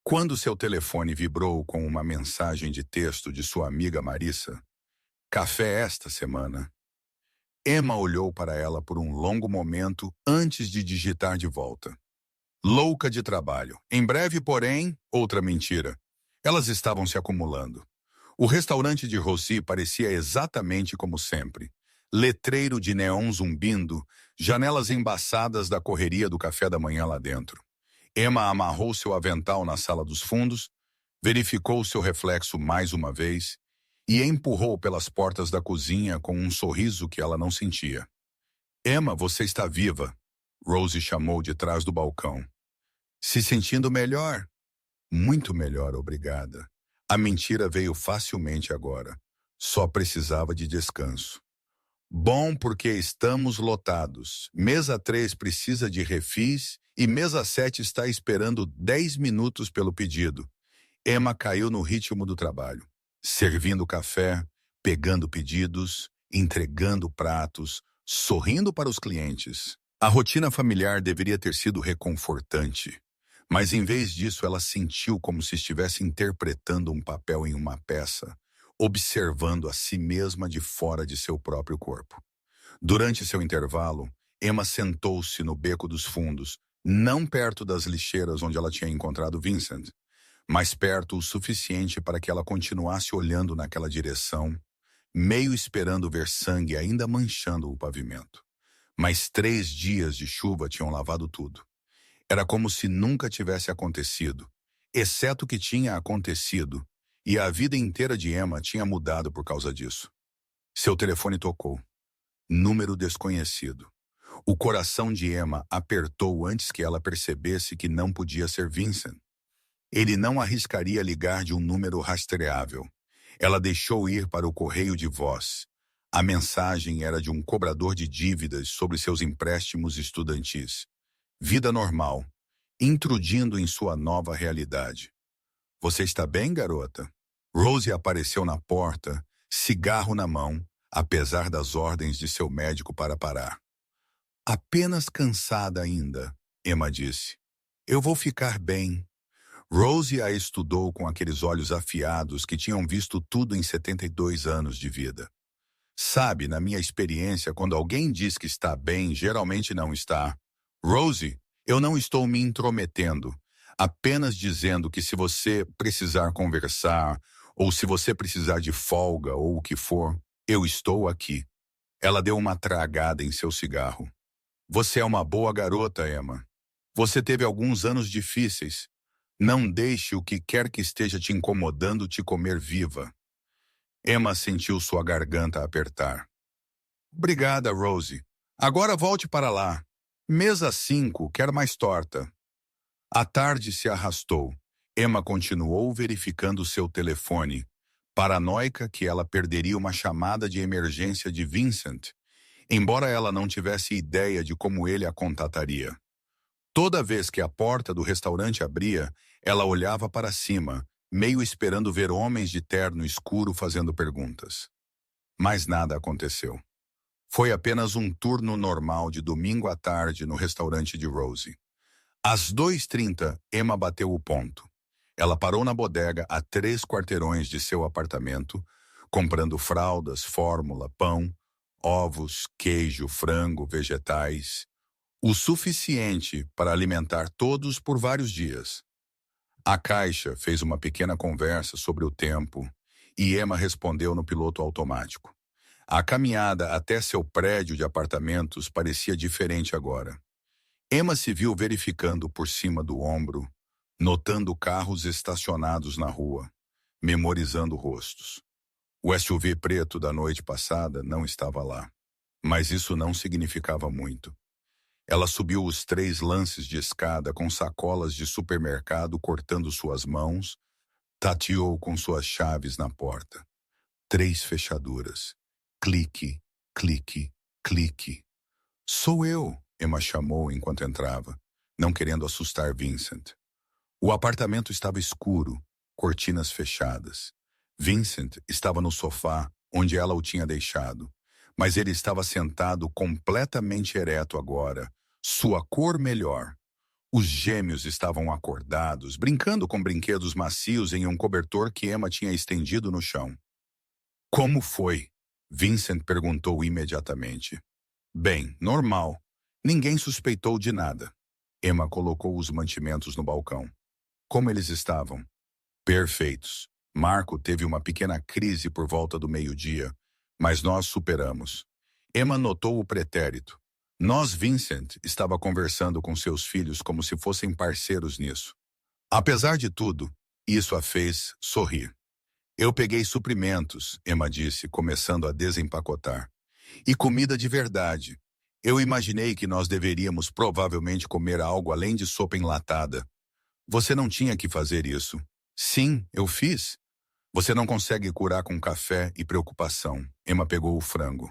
Quando seu telefone vibrou com uma mensagem de texto de sua amiga Marissa, café esta semana. Emma olhou para ela por um longo momento antes de digitar de volta. Louca de trabalho. Em breve, porém, outra mentira. Elas estavam se acumulando. O restaurante de Rosie parecia exatamente como sempre. Letreiro de neon zumbindo, janelas embaçadas da correria do café da manhã lá dentro. Emma amarrou seu avental na sala dos fundos, verificou seu reflexo mais uma vez e empurrou pelas portas da cozinha com um sorriso que ela não sentia. Emma, você está viva, Rosie chamou de trás do balcão. Se sentindo melhor? Muito melhor, obrigada. A mentira veio facilmente agora. Só precisava de descanso. Bom, porque estamos lotados. Mesa 3 precisa de refis e mesa 7 está esperando 10 minutos pelo pedido. Emma caiu no ritmo do trabalho. Servindo café, pegando pedidos, entregando pratos, sorrindo para os clientes. A rotina familiar deveria ter sido reconfortante. Mas em vez disso, ela sentiu como se estivesse interpretando um papel em uma peça, observando a si mesma de fora de seu próprio corpo. Durante seu intervalo, Emma sentou-se no beco dos fundos, não perto das lixeiras onde ela tinha encontrado Vincent, mas perto o suficiente para que ela continuasse olhando naquela direção, meio esperando ver sangue ainda manchando o pavimento. Mas 3 dias de chuva tinham lavado tudo. Era como se nunca tivesse acontecido, exceto que tinha acontecido, e a vida inteira de Emma tinha mudado por causa disso. Seu telefone tocou. Número desconhecido. O coração de Emma apertou antes que ela percebesse que não podia ser Vincent. Ele não arriscaria ligar de um número rastreável. Ela deixou ir para o correio de voz. A mensagem era de um cobrador de dívidas sobre seus empréstimos estudantis. Vida normal, intrudindo em sua nova realidade. Você está bem, garota? Rosie apareceu na porta, cigarro na mão, apesar das ordens de seu médico para parar. Apenas cansada ainda, Emma disse. Eu vou ficar bem. Rosie a estudou com aqueles olhos afiados que tinham visto tudo em 72 anos de vida. Sabe, na minha experiência, quando alguém diz que está bem, geralmente não está. Rosie, eu não estou me intrometendo, apenas dizendo que se você precisar conversar, ou se você precisar de folga ou o que for, eu estou aqui. Ela deu uma tragada em seu cigarro. Você é uma boa garota, Emma. Você teve alguns anos difíceis. Não deixe o que quer que esteja te incomodando te comer viva. Emma sentiu sua garganta apertar. Obrigada, Rosie. Agora volte para lá. Mesa 5, quer mais torta. A tarde se arrastou. Emma continuou verificando seu telefone, paranoica que ela perderia uma chamada de emergência de Vincent, embora ela não tivesse ideia de como ele a contataria. Toda vez que a porta do restaurante abria, ela olhava para cima, meio esperando ver homens de terno escuro fazendo perguntas. Mas nada aconteceu. Foi apenas um turno normal de domingo à tarde no restaurante de Rosie. Às 2h30, Emma bateu o ponto. Ela parou na bodega a 3 quarteirões de seu apartamento, comprando fraldas, fórmula, pão, ovos, queijo, frango, vegetais, o suficiente para alimentar todos por vários dias. A caixa fez uma pequena conversa sobre o tempo e Emma respondeu no piloto automático. A caminhada até seu prédio de apartamentos parecia diferente agora. Emma se viu verificando por cima do ombro, notando carros estacionados na rua, memorizando rostos. O SUV preto da noite passada não estava lá, mas isso não significava muito. Ela subiu os 3 lances de escada com sacolas de supermercado cortando suas mãos, tateou com suas chaves na porta. 3 fechaduras. Clique, clique, clique. Sou eu, Emma chamou enquanto entrava, não querendo assustar Vincent. O apartamento estava escuro, cortinas fechadas. Vincent estava no sofá, onde ela o tinha deixado, mas ele estava sentado completamente ereto agora, sua cor melhor. Os gêmeos estavam acordados, brincando com brinquedos macios em um cobertor que Emma tinha estendido no chão. Como foi? Vincent perguntou imediatamente. Bem, normal. Ninguém suspeitou de nada. Emma colocou os mantimentos no balcão. Como eles estavam? Perfeitos. Marco teve uma pequena crise por volta do meio-dia, mas nós superamos. Emma notou o pretérito. Nós, Vincent, estava conversando com seus filhos como se fossem parceiros nisso. Apesar de tudo, isso a fez sorrir. Eu peguei suprimentos, Emma disse, começando a desempacotar. E comida de verdade. Eu imaginei que nós deveríamos provavelmente comer algo além de sopa enlatada. Você não tinha que fazer isso. Sim, eu fiz. Você não consegue curar com café e preocupação. Emma pegou o frango.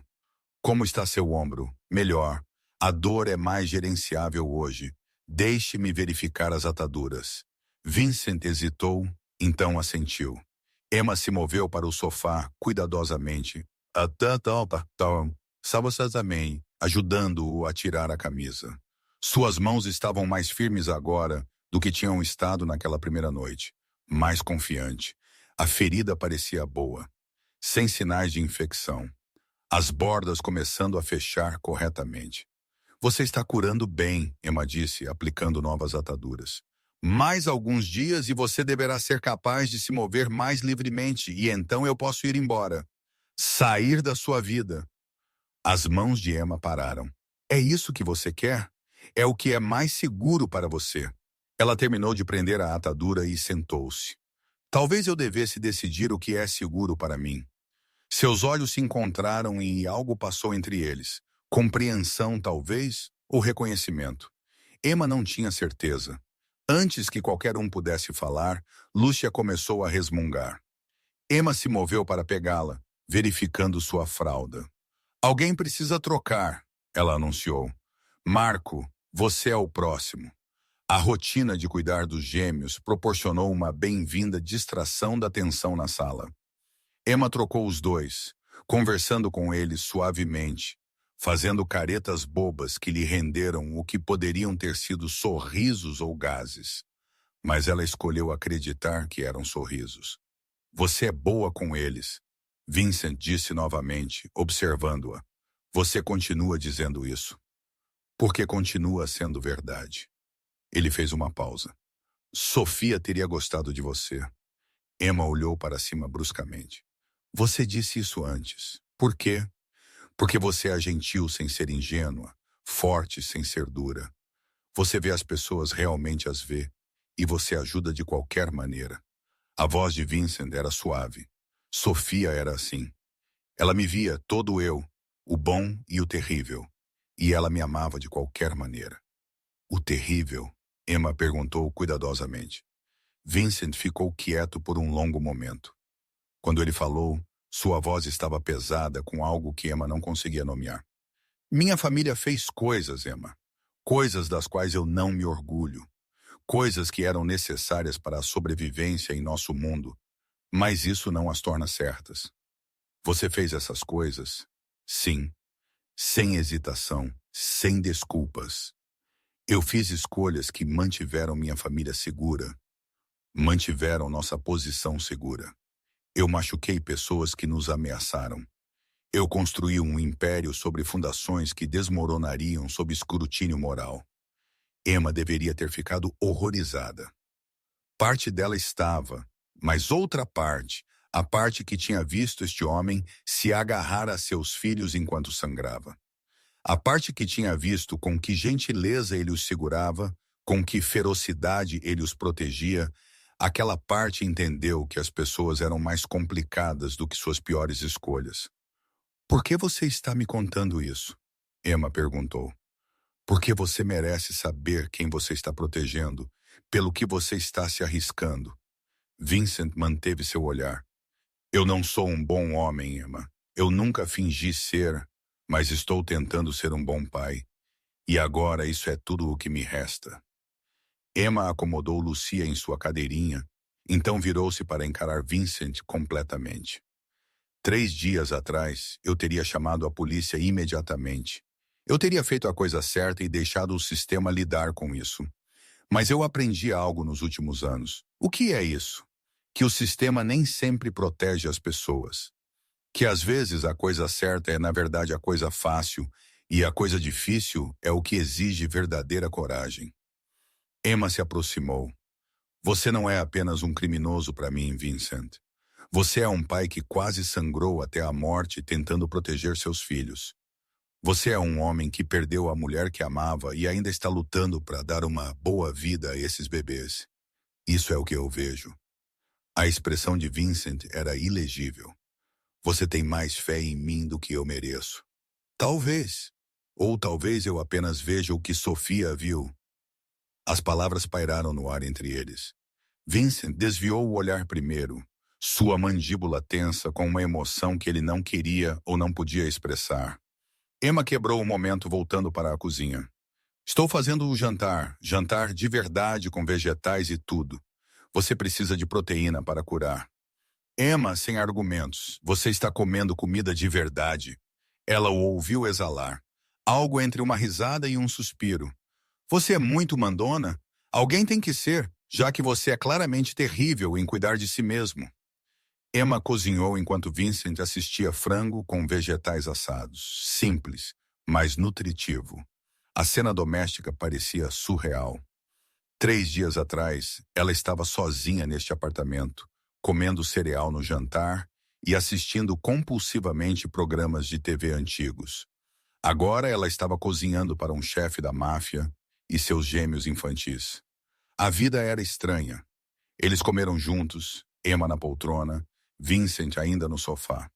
Como está seu ombro? Melhor. A dor é mais gerenciável hoje. Deixe-me verificar as ataduras. Vincent hesitou, então assentiu. Emma se moveu para o sofá cuidadosamente, ajudando-o a tirar a camisa. Suas mãos estavam mais firmes agora do que tinham estado naquela primeira noite, mais confiante. A ferida parecia boa, sem sinais de infecção. As bordas começando a fechar corretamente. Você está curando bem, Emma disse, aplicando novas ataduras. Mais alguns dias e você deverá ser capaz de se mover mais livremente, e então eu posso ir embora. Sair da sua vida. As mãos de Emma pararam. É isso que você quer? É o que é mais seguro para você. Ela terminou de prender a atadura e sentou-se. Talvez eu devesse decidir o que é seguro para mim. Seus olhos se encontraram e algo passou entre eles. Compreensão, talvez, ou reconhecimento. Emma não tinha certeza. Antes que qualquer um pudesse falar, Lúcia começou a resmungar. Emma se moveu para pegá-la, verificando sua fralda. Alguém precisa trocar, ela anunciou. Marco, você é o próximo. A rotina de cuidar dos gêmeos proporcionou uma bem-vinda distração da tensão na sala. Emma trocou os dois, conversando com eles suavemente, fazendo caretas bobas que lhe renderam o que poderiam ter sido sorrisos ou gases. Mas ela escolheu acreditar que eram sorrisos. Você é boa com eles, Vincent disse novamente, observando-a. Você continua dizendo isso. Porque continua sendo verdade. Ele fez uma pausa. Sofia teria gostado de você. Emma olhou para cima bruscamente. Você disse isso antes. Por quê? Porque você é gentil sem ser ingênua, forte sem ser dura. Você vê as pessoas realmente as vê, e você ajuda de qualquer maneira. A voz de Vincent era suave. Sofia era assim. Ela me via todo eu, o bom e o terrível, e ela me amava de qualquer maneira. O terrível? Emma perguntou cuidadosamente. Vincent ficou quieto por um longo momento. Quando ele falou, sua voz estava pesada com algo que Emma não conseguia nomear. Minha família fez coisas, Emma. Coisas das quais eu não me orgulho. Coisas que eram necessárias para a sobrevivência em nosso mundo. Mas isso não as torna certas. Você fez essas coisas? Sim. Sem hesitação, sem desculpas. Eu fiz escolhas que mantiveram minha família segura. Mantiveram nossa posição segura. Eu machuquei pessoas que nos ameaçaram. Eu construí um império sobre fundações que desmoronariam sob escrutínio moral. Emma deveria ter ficado horrorizada. Parte dela estava, mas outra parte, a parte que tinha visto este homem se agarrar a seus filhos enquanto sangrava. A parte que tinha visto com que gentileza ele os segurava, com que ferocidade ele os protegia, aquela parte entendeu que as pessoas eram mais complicadas do que suas piores escolhas. Por que você está me contando isso? Emma perguntou. Porque você merece saber quem você está protegendo, pelo que você está se arriscando. Vincent manteve seu olhar. Eu não sou um bom homem, Emma. Eu nunca fingi ser, mas estou tentando ser um bom pai. E agora isso é tudo o que me resta. Emma acomodou Lucia em sua cadeirinha, então virou-se para encarar Vincent completamente. 3 dias atrás, eu teria chamado a polícia imediatamente. Eu teria feito a coisa certa e deixado o sistema lidar com isso. Mas eu aprendi algo nos últimos anos. O que é isso? Que o sistema nem sempre protege as pessoas. Que às vezes a coisa certa é na verdade a coisa fácil e a coisa difícil é o que exige verdadeira coragem. Emma se aproximou. Você não é apenas um criminoso para mim, Vincent. Você é um pai que quase sangrou até a morte tentando proteger seus filhos. Você é um homem que perdeu a mulher que amava e ainda está lutando para dar uma boa vida a esses bebês. Isso é o que eu vejo. A expressão de Vincent era ilegível. Você tem mais fé em mim do que eu mereço. Talvez. Ou talvez eu apenas veja o que Sofia viu. As palavras pairaram no ar entre eles. Vincent desviou o olhar primeiro, sua mandíbula tensa com uma emoção que ele não queria ou não podia expressar. Emma quebrou o momento voltando para a cozinha. Estou fazendo o jantar de verdade com vegetais e tudo. Você precisa de proteína para curar. Emma, sem argumentos, você está comendo comida de verdade. Ela o ouviu exalar. Algo entre uma risada e um suspiro. Você é muito mandona? Alguém tem que ser, já que você é claramente terrível em cuidar de si mesmo. Emma cozinhou enquanto Vincent assistia frango com vegetais assados. Simples, mas nutritivo. A cena doméstica parecia surreal. 3 dias atrás, ela estava sozinha neste apartamento, comendo cereal no jantar e assistindo compulsivamente programas de TV antigos. Agora ela estava cozinhando para um chefe da máfia e seus gêmeos infantis. A vida era estranha. Eles comeram juntos, Emma na poltrona, Vincent ainda no sofá.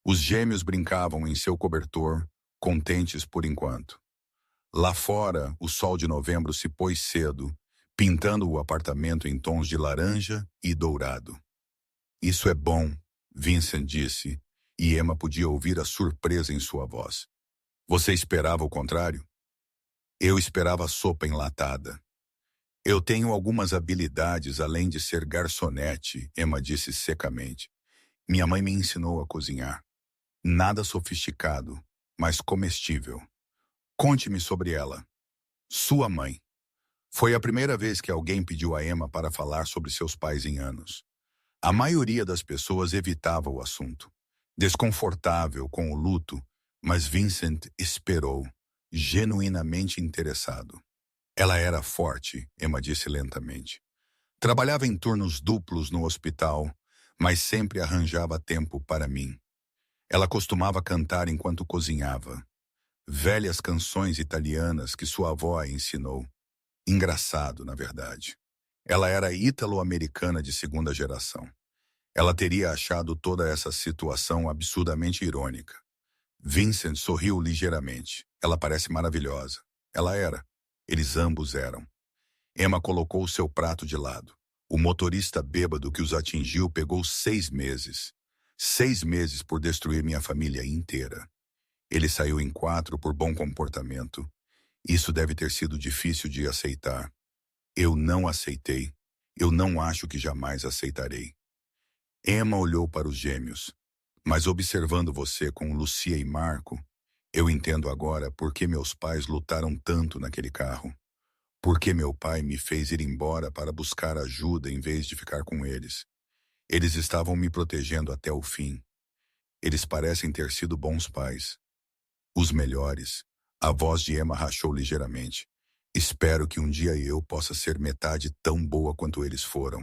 Os gêmeos brincavam em seu cobertor, contentes por enquanto. Lá fora, o sol de novembro se pôs cedo, pintando o apartamento em tons de laranja e dourado. Isso é bom, Vincent disse, e Emma podia ouvir a surpresa em sua voz. Você esperava o contrário? Eu esperava sopa enlatada. Eu tenho algumas habilidades além de ser garçonete, Emma disse secamente. Minha mãe me ensinou a cozinhar. Nada sofisticado, mas comestível. Conte-me sobre ela. Sua mãe. Foi a primeira vez que alguém pediu a Emma para falar sobre seus pais em anos. A maioria das pessoas evitava o assunto. Desconfortável com o luto, mas Vincent esperou, genuinamente interessado. Ela era forte, Emma disse lentamente. Trabalhava em turnos duplos no hospital, mas sempre arranjava tempo para mim. Ela costumava cantar enquanto cozinhava. Velhas canções italianas que sua avó a ensinou. Engraçado, na verdade. Ela era ítalo-americana de segunda geração. Ela teria achado toda essa situação absurdamente irônica. Vincent sorriu ligeiramente. Ela parece maravilhosa. Ela era. Eles ambos eram. Emma colocou seu prato de lado. O motorista bêbado que os atingiu pegou 6 meses. 6 meses por destruir minha família inteira. Ele saiu em 4 por bom comportamento. Isso deve ter sido difícil de aceitar. Eu não aceitei. Eu não acho que jamais aceitarei. Emma olhou para os gêmeos. Mas observando você com Lucia e Marco, eu entendo agora por que meus pais lutaram tanto naquele carro. Por que meu pai me fez ir embora para buscar ajuda em vez de ficar com eles. Eles estavam me protegendo até o fim. Eles parecem ter sido bons pais. Os melhores. A voz de Emma rachou ligeiramente. Espero que um dia eu possa ser metade tão boa quanto eles foram.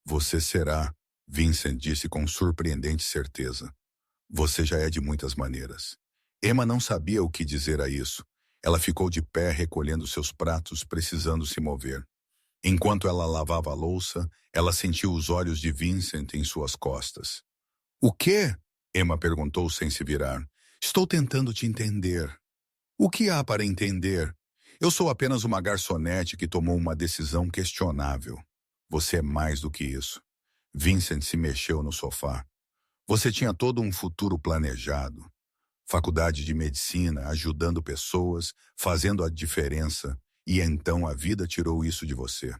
Você será, Vincent disse com surpreendente certeza. Você já é de muitas maneiras. Emma não sabia o que dizer a isso. Ela ficou de pé recolhendo seus pratos, precisando se mover. Enquanto ela lavava a louça, ela sentiu os olhos de Vincent em suas costas. O quê? Emma perguntou sem se virar. Estou tentando te entender. O que há para entender? Eu sou apenas uma garçonete que tomou uma decisão questionável. Você é mais do que isso. Vincent se mexeu no sofá. Você tinha todo um futuro planejado. Faculdade de medicina, ajudando pessoas, fazendo a diferença, e então a vida tirou isso de você.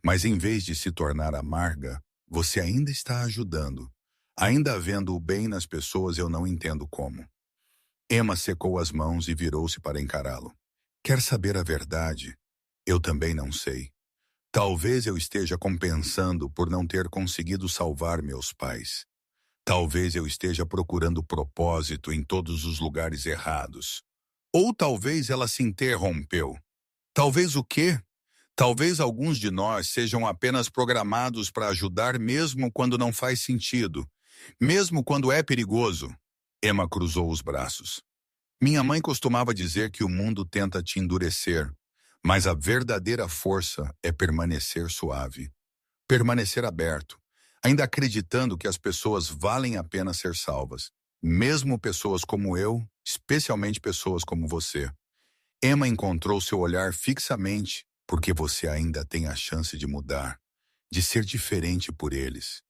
Mas em vez de se tornar amarga, você ainda está ajudando. Ainda vendo o bem nas pessoas, eu não entendo como. Emma secou as mãos e virou-se para encará-lo. Quer saber a verdade? Eu também não sei. Talvez eu esteja compensando por não ter conseguido salvar meus pais. Talvez eu esteja procurando propósito em todos os lugares errados. Ou talvez ela se interrompeu. Talvez o quê? Talvez alguns de nós sejam apenas programados para ajudar mesmo quando não faz sentido. Mesmo quando é perigoso. Emma cruzou os braços. Minha mãe costumava dizer que o mundo tenta te endurecer, mas a verdadeira força é permanecer suave. Permanecer aberto. Ainda acreditando que as pessoas valem a pena ser salvas. Mesmo pessoas como eu, especialmente pessoas como você. Emma encontrou seu olhar fixamente, porque você ainda tem a chance de mudar, de ser diferente por eles.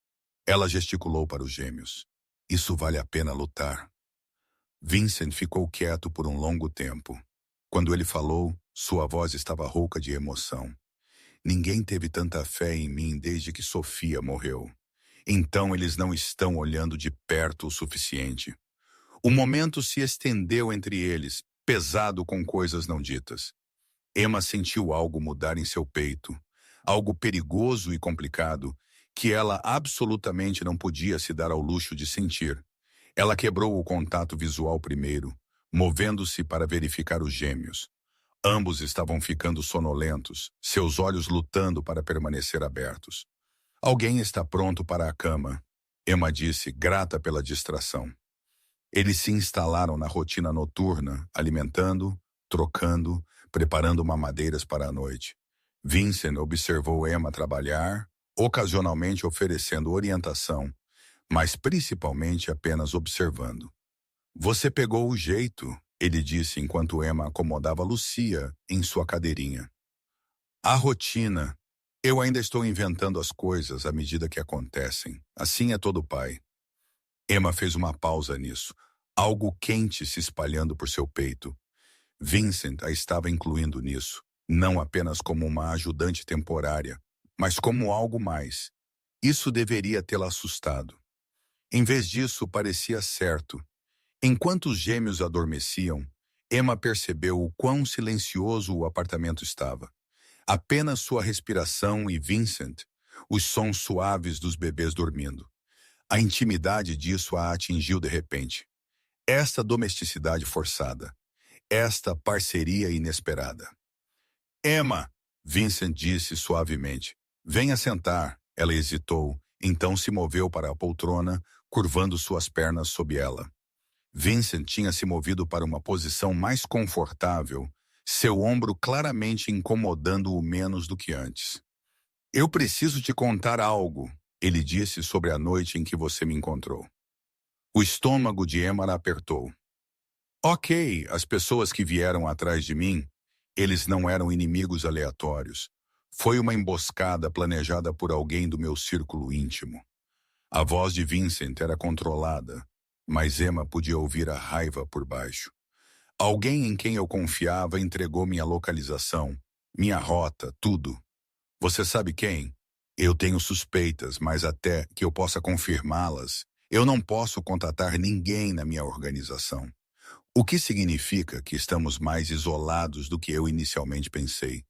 Ela gesticulou para os gêmeos. Isso vale a pena lutar. Vincent ficou quieto por um longo tempo. Quando ele falou, sua voz estava rouca de emoção. Ninguém teve tanta fé em mim desde que Sofia morreu. Então eles não estão olhando de perto o suficiente. O momento se estendeu entre eles, pesado com coisas não ditas. Emma sentiu algo mudar em seu peito, algo perigoso e complicado, que ela absolutamente não podia se dar ao luxo de sentir. Ela quebrou o contato visual primeiro, movendo-se para verificar os gêmeos. Ambos estavam ficando sonolentos, seus olhos lutando para permanecer abertos. Alguém está pronto para a cama, Emma disse, grata pela distração. Eles se instalaram na rotina noturna, alimentando, trocando, preparando mamadeiras para a noite. Vincent observou Emma trabalhar, ocasionalmente oferecendo orientação, mas principalmente apenas observando. Você pegou o jeito, ele disse enquanto Emma acomodava Lucia em sua cadeirinha. A rotina. Eu ainda estou inventando as coisas à medida que acontecem. Assim é todo pai. Emma fez uma pausa nisso, algo quente se espalhando por seu peito. Vincent a estava incluindo nisso, não apenas como uma ajudante temporária, mas como algo mais. Isso deveria tê-la assustado. Em vez disso, parecia certo. Enquanto os gêmeos adormeciam, Emma percebeu o quão silencioso o apartamento estava. Apenas sua respiração e Vincent, os sons suaves dos bebês dormindo. A intimidade disso a atingiu de repente. Esta domesticidade forçada. Esta parceria inesperada. Emma, Vincent disse suavemente. Venha sentar. Ela hesitou, então se moveu para a poltrona, curvando suas pernas sob ela. Vincent tinha se movido para uma posição mais confortável, seu ombro claramente incomodando-o menos do que antes. Eu preciso te contar algo, ele disse sobre a noite em que você me encontrou. O estômago de Emma a apertou. Ok, as pessoas que vieram atrás de mim, eles não eram inimigos aleatórios. Foi uma emboscada planejada por alguém do meu círculo íntimo. A voz de Vincent era controlada, mas Emma podia ouvir a raiva por baixo. Alguém em quem eu confiava entregou minha localização, minha rota, tudo. Você sabe quem? Eu tenho suspeitas, mas até que eu possa confirmá-las, eu não posso contatar ninguém na minha organização. O que significa que estamos mais isolados do que eu inicialmente pensei.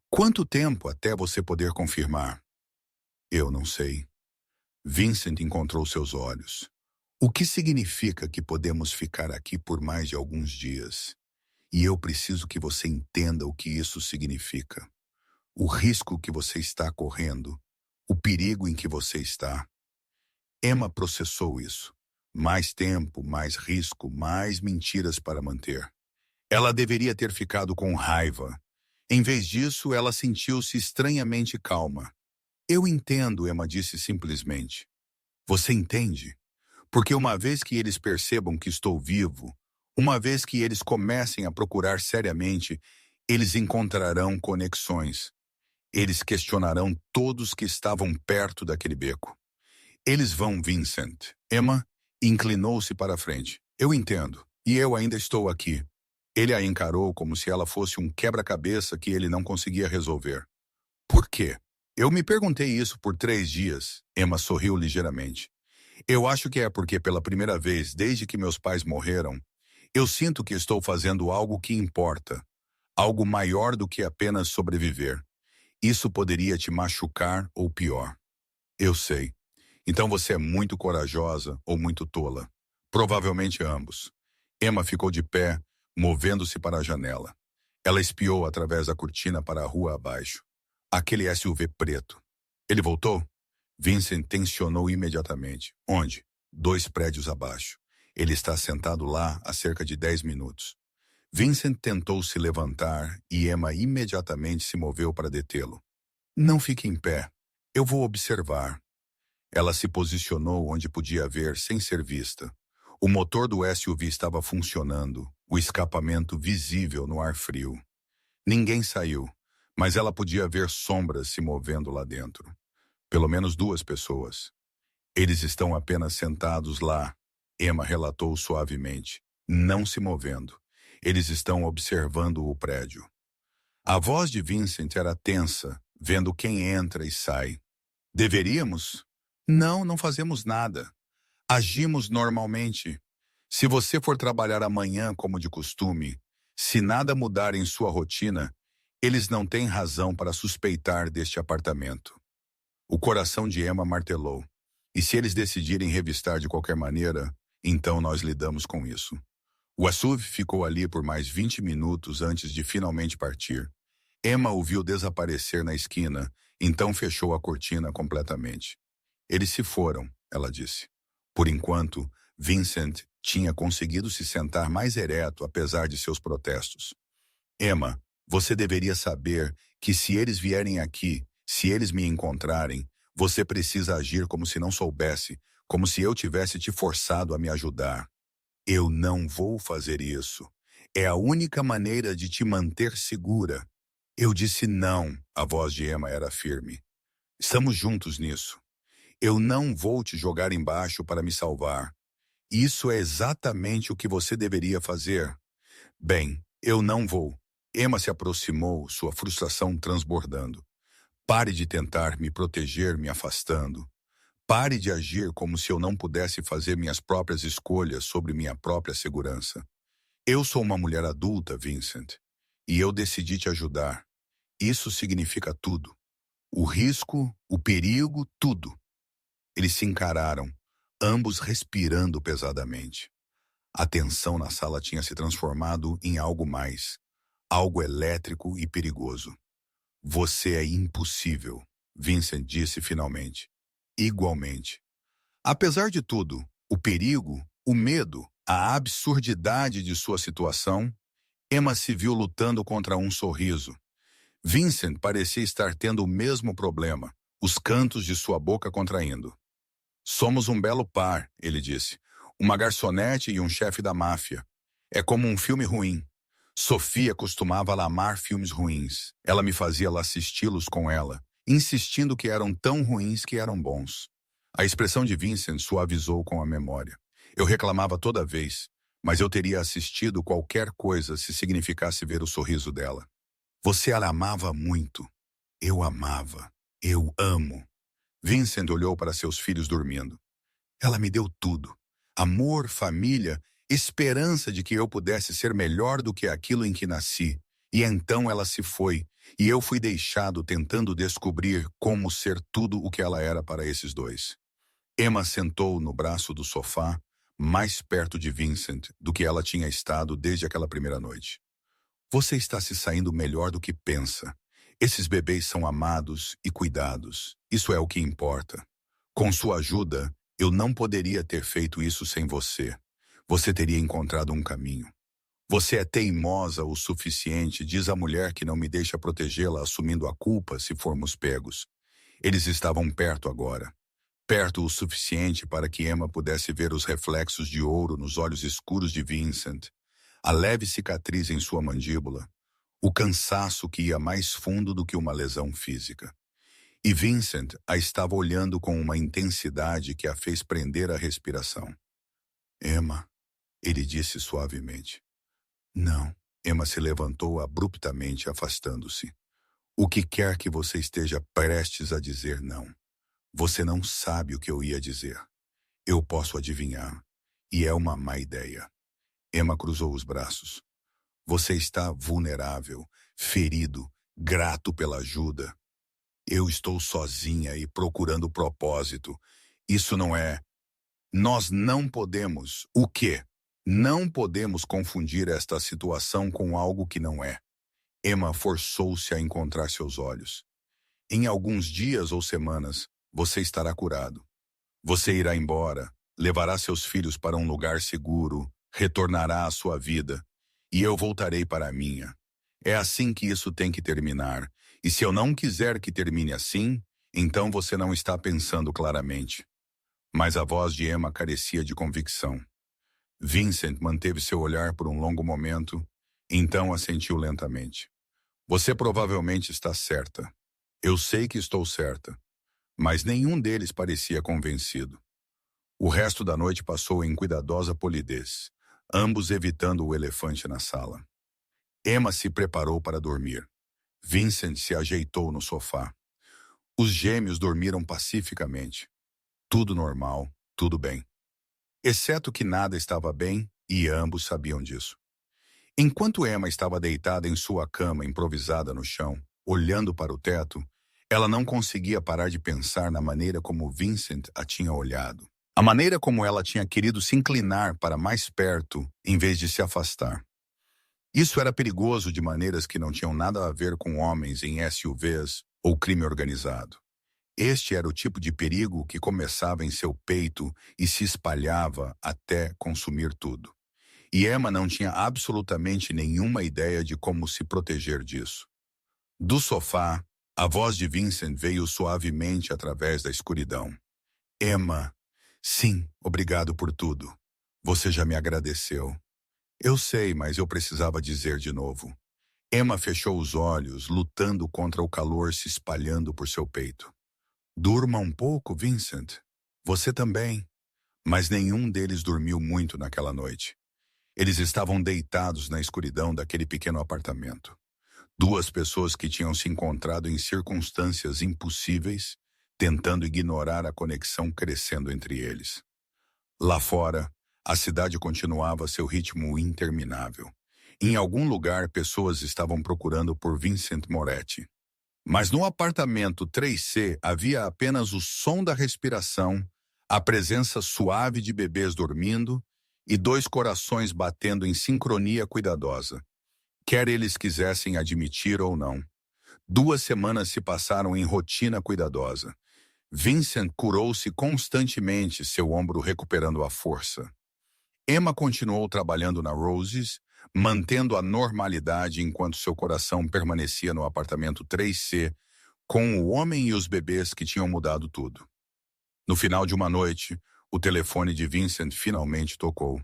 Quanto tempo até você poder confirmar? Eu não sei. Vincent encontrou seus olhos. O que significa que podemos ficar aqui por mais de alguns dias? E eu preciso que você entenda o que isso significa. O risco que você está correndo. O perigo em que você está. Emma processou isso. Mais tempo, mais risco, mais mentiras para manter. Ela deveria ter ficado com raiva. Em vez disso, ela sentiu-se estranhamente calma. Eu entendo, Emma disse simplesmente. Você entende? Porque uma vez que eles percebam que estou vivo, uma vez que eles comecem a procurar seriamente, eles encontrarão conexões. Eles questionarão todos que estavam perto daquele beco. Eles vão, Vincent. Emma inclinou-se para a frente. Eu entendo. E eu ainda estou aqui. Ele a encarou como se ela fosse um quebra-cabeça que ele não conseguia resolver. Por quê? Eu me perguntei isso por 3 dias. Emma sorriu ligeiramente. Eu acho que é porque pela primeira vez desde que meus pais morreram, eu sinto que estou fazendo algo que importa. Algo maior do que apenas sobreviver. Isso poderia te machucar ou pior. Eu sei. Então você é muito corajosa ou muito tola. Provavelmente ambos. Emma ficou de pé, movendo-se para a janela. Ela espiou através da cortina para a rua abaixo. Aquele SUV preto. Ele voltou? Vincent tensionou imediatamente. Onde? 2 prédios abaixo. Ele está sentado lá há cerca de 10 minutos. Vincent tentou se levantar e Emma imediatamente se moveu para detê-lo. Não fique em pé. Eu vou observar. Ela se posicionou onde podia ver sem ser vista. O motor do SUV estava funcionando, o escapamento visível no ar frio. Ninguém saiu, mas ela podia ver sombras se movendo lá dentro. Pelo menos 2 pessoas. Eles estão apenas sentados lá, Emma relatou suavemente, não se movendo. Eles estão observando o prédio. A voz de Vincent era tensa, vendo quem entra e sai. Deveríamos? Não, não fazemos nada. Agimos normalmente. Se você for trabalhar amanhã como de costume, se nada mudar em sua rotina, eles não têm razão para suspeitar deste apartamento. O coração de Emma martelou. E se eles decidirem revistar de qualquer maneira, então nós lidamos com isso. O SUV ficou ali por mais 20 minutos antes de finalmente partir. Emma o viu desaparecer na esquina, então fechou a cortina completamente. Eles se foram, ela disse. Por enquanto, Vincent tinha conseguido se sentar mais ereto apesar de seus protestos. Emma, você deveria saber que se eles vierem aqui, se eles me encontrarem, você precisa agir como se não soubesse, como se eu tivesse te forçado a me ajudar. Eu não vou fazer isso. É a única maneira de te manter segura. Eu disse não, a voz de Emma era firme. Estamos juntos nisso. Eu não vou te jogar embaixo para me salvar. Isso é exatamente o que você deveria fazer. Bem, eu não vou. Emma se aproximou, sua frustração transbordando. Pare de tentar me proteger me afastando. Pare de agir como se eu não pudesse fazer minhas próprias escolhas sobre minha própria segurança. Eu sou uma mulher adulta, Vincent, e eu decidi te ajudar. Isso significa tudo. O risco, o perigo, tudo. Eles se encararam, ambos respirando pesadamente. A tensão na sala tinha se transformado em algo mais, algo elétrico e perigoso. Você é impossível, Vincent disse finalmente. Igualmente. Apesar de tudo, o perigo, o medo, a absurdidade de sua situação, Emma se viu lutando contra um sorriso. Vincent parecia estar tendo o mesmo problema, os cantos de sua boca contraindo. Somos um belo par, ele disse. Uma garçonete e um chefe da máfia. É como um filme ruim. Sofia costumava amar filmes ruins. Ela me fazia assisti-los com ela, insistindo que eram tão ruins que eram bons. A expressão de Vincent suavizou com a memória. Eu reclamava toda vez, mas eu teria assistido qualquer coisa se significasse ver o sorriso dela. Você a amava muito. Eu amava. Eu amo. Vincent olhou para seus filhos dormindo. Ela me deu tudo. Amor, família, esperança de que eu pudesse ser melhor do que aquilo em que nasci. E então ela se foi, e eu fui deixado tentando descobrir como ser tudo o que ela era para esses dois. Emma sentou no braço do sofá, mais perto de Vincent do que ela tinha estado desde aquela primeira noite. Você está se saindo melhor do que pensa. Esses bebês são amados e cuidados. Isso é o que importa. Com sua ajuda, eu não poderia ter feito isso sem você. Você teria encontrado um caminho. Você é teimosa o suficiente, diz a mulher que não me deixa protegê-la assumindo a culpa se formos pegos. Eles estavam perto agora. Perto o suficiente para que Emma pudesse ver os reflexos de ouro nos olhos escuros de Vincent, a leve cicatriz em sua mandíbula, o cansaço que ia mais fundo do que uma lesão física. E Vincent a estava olhando com uma intensidade que a fez prender a respiração. Emma, ele disse suavemente. Não. Emma se levantou abruptamente, afastando-se. O que quer que você esteja prestes a dizer não. Você não sabe o que eu ia dizer. Eu posso adivinhar. E é uma má ideia. Emma cruzou os braços. Você está vulnerável, ferido, grato pela ajuda. Eu estou sozinha e procurando propósito. Isso não é... Nós não podemos... O quê? Não podemos confundir esta situação com algo que não é. Emma forçou-se a encontrar seus olhos. Em alguns dias ou semanas, você estará curado. Você irá embora, levará seus filhos para um lugar seguro, retornará à sua vida, e eu voltarei para a minha. É assim que isso tem que terminar. E se eu não quiser que termine assim, então você não está pensando claramente. Mas a voz de Emma carecia de convicção. Vincent manteve seu olhar por um longo momento, então assentiu lentamente. Você provavelmente está certa. Eu sei que estou certa. Mas nenhum deles parecia convencido. O resto da noite passou em cuidadosa polidez, ambos evitando o elefante na sala. Emma se preparou para dormir. Vincent se ajeitou no sofá. Os gêmeos dormiram pacificamente. Tudo normal, tudo bem. Exceto que nada estava bem e ambos sabiam disso. Enquanto Emma estava deitada em sua cama improvisada no chão, olhando para o teto, ela não conseguia parar de pensar na maneira como Vincent a tinha olhado. A maneira como ela tinha querido se inclinar para mais perto em vez de se afastar. Isso era perigoso de maneiras que não tinham nada a ver com homens em SUVs ou crime organizado. Este era o tipo de perigo que começava em seu peito e se espalhava até consumir tudo. E Emma não tinha absolutamente nenhuma ideia de como se proteger disso. Do sofá, a voz de Vincent veio suavemente através da escuridão. Emma, sim, obrigado por tudo. Você já me agradeceu. Eu sei, mas eu precisava dizer de novo. Emma fechou os olhos, lutando contra o calor se espalhando por seu peito. Durma um pouco, Vincent. Você também. Mas nenhum deles dormiu muito naquela noite. Eles estavam deitados na escuridão daquele pequeno apartamento. Duas pessoas que tinham se encontrado em circunstâncias impossíveis, tentando ignorar a conexão crescendo entre eles. Lá fora, a cidade continuava seu ritmo interminável. Em algum lugar, pessoas estavam procurando por Vincent Moretti. Mas no apartamento 3C havia apenas o som da respiração, a presença suave de bebês dormindo e dois corações batendo em sincronia cuidadosa, quer eles quisessem admitir ou não. 2 semanas se passaram em rotina cuidadosa. Vincent curou-se constantemente, seu ombro recuperando a força. Emma continuou trabalhando na Roses, mantendo a normalidade enquanto seu coração permanecia no apartamento 3C, com o homem e os bebês que tinham mudado tudo. No final de uma noite, o telefone de Vincent finalmente tocou.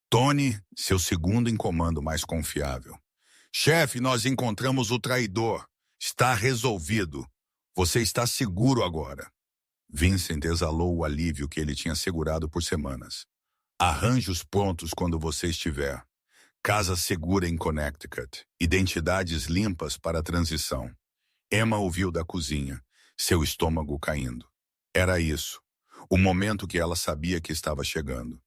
Tony, seu segundo em comando mais confiável. Chefe, nós encontramos o traidor. Está resolvido. Você está seguro agora. Vincent exalou o alívio que ele tinha segurado por semanas. Arranjos prontos quando você estiver. Casa segura em Connecticut. Identidades limpas para a transição. Emma ouviu da cozinha, seu estômago caindo. Era isso. O momento que ela sabia que estava chegando.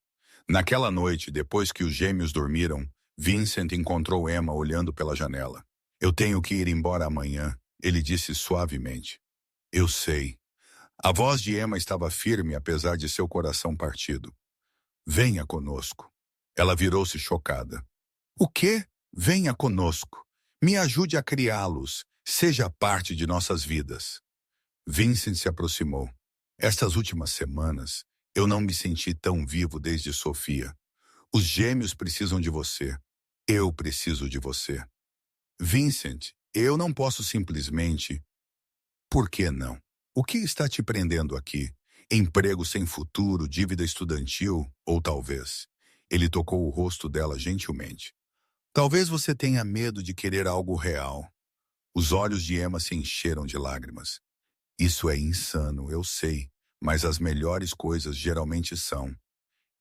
Naquela noite, depois que os gêmeos dormiram, Vincent encontrou Emma olhando pela janela. Eu tenho que ir embora amanhã, ele disse suavemente. Eu sei. A voz de Emma estava firme apesar de seu coração partido. Venha conosco. Ela virou-se chocada. O quê? Venha conosco. Me ajude a criá-los. Seja parte de nossas vidas. Vincent se aproximou. Estas últimas semanas, eu não me senti tão vivo desde Sofia. Os gêmeos precisam de você. Eu preciso de você. Vincent, eu não posso simplesmente... Por que não? O que está te prendendo aqui? Emprego sem futuro, dívida estudantil, ou talvez... Ele tocou o rosto dela gentilmente. Talvez você tenha medo de querer algo real. Os olhos de Emma se encheram de lágrimas. Isso é insano, eu sei, mas as melhores coisas geralmente são.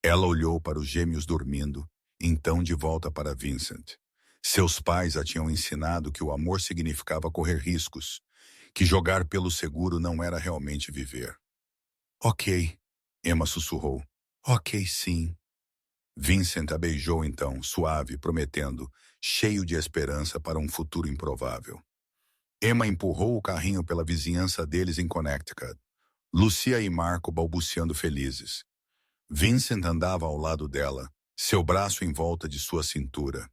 Ela olhou para os gêmeos dormindo, então de volta para Vincent. Seus pais a tinham ensinado que o amor significava correr riscos, que jogar pelo seguro não era realmente viver. Ok, Emma sussurrou. Ok, sim. Vincent a beijou então, suave, prometendo, cheio de esperança para um futuro improvável. Emma empurrou o carrinho pela vizinhança deles em Connecticut. Lucia e Marco balbuciando felizes. Vincent andava ao lado dela, seu braço em volta de sua cintura.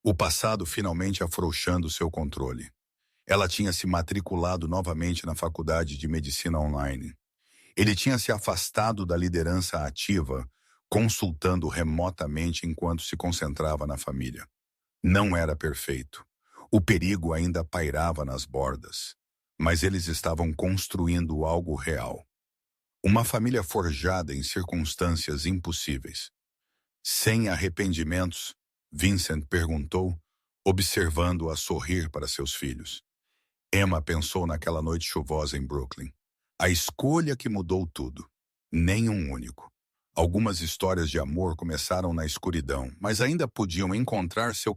O passado finalmente afrouxando seu controle. Ela tinha se matriculado novamente na faculdade de medicina online. Ele tinha se afastado da liderança ativa, consultando remotamente enquanto se concentrava na família. Não era perfeito. O perigo ainda pairava nas bordas. Mas eles estavam construindo algo real. Uma família forjada em circunstâncias impossíveis. Sem arrependimentos, Vincent perguntou, observando-a sorrir para seus filhos. Emma pensou naquela noite chuvosa em Brooklyn. A escolha que mudou tudo. Nenhum único. Algumas histórias de amor começaram na escuridão, mas ainda podiam encontrar seu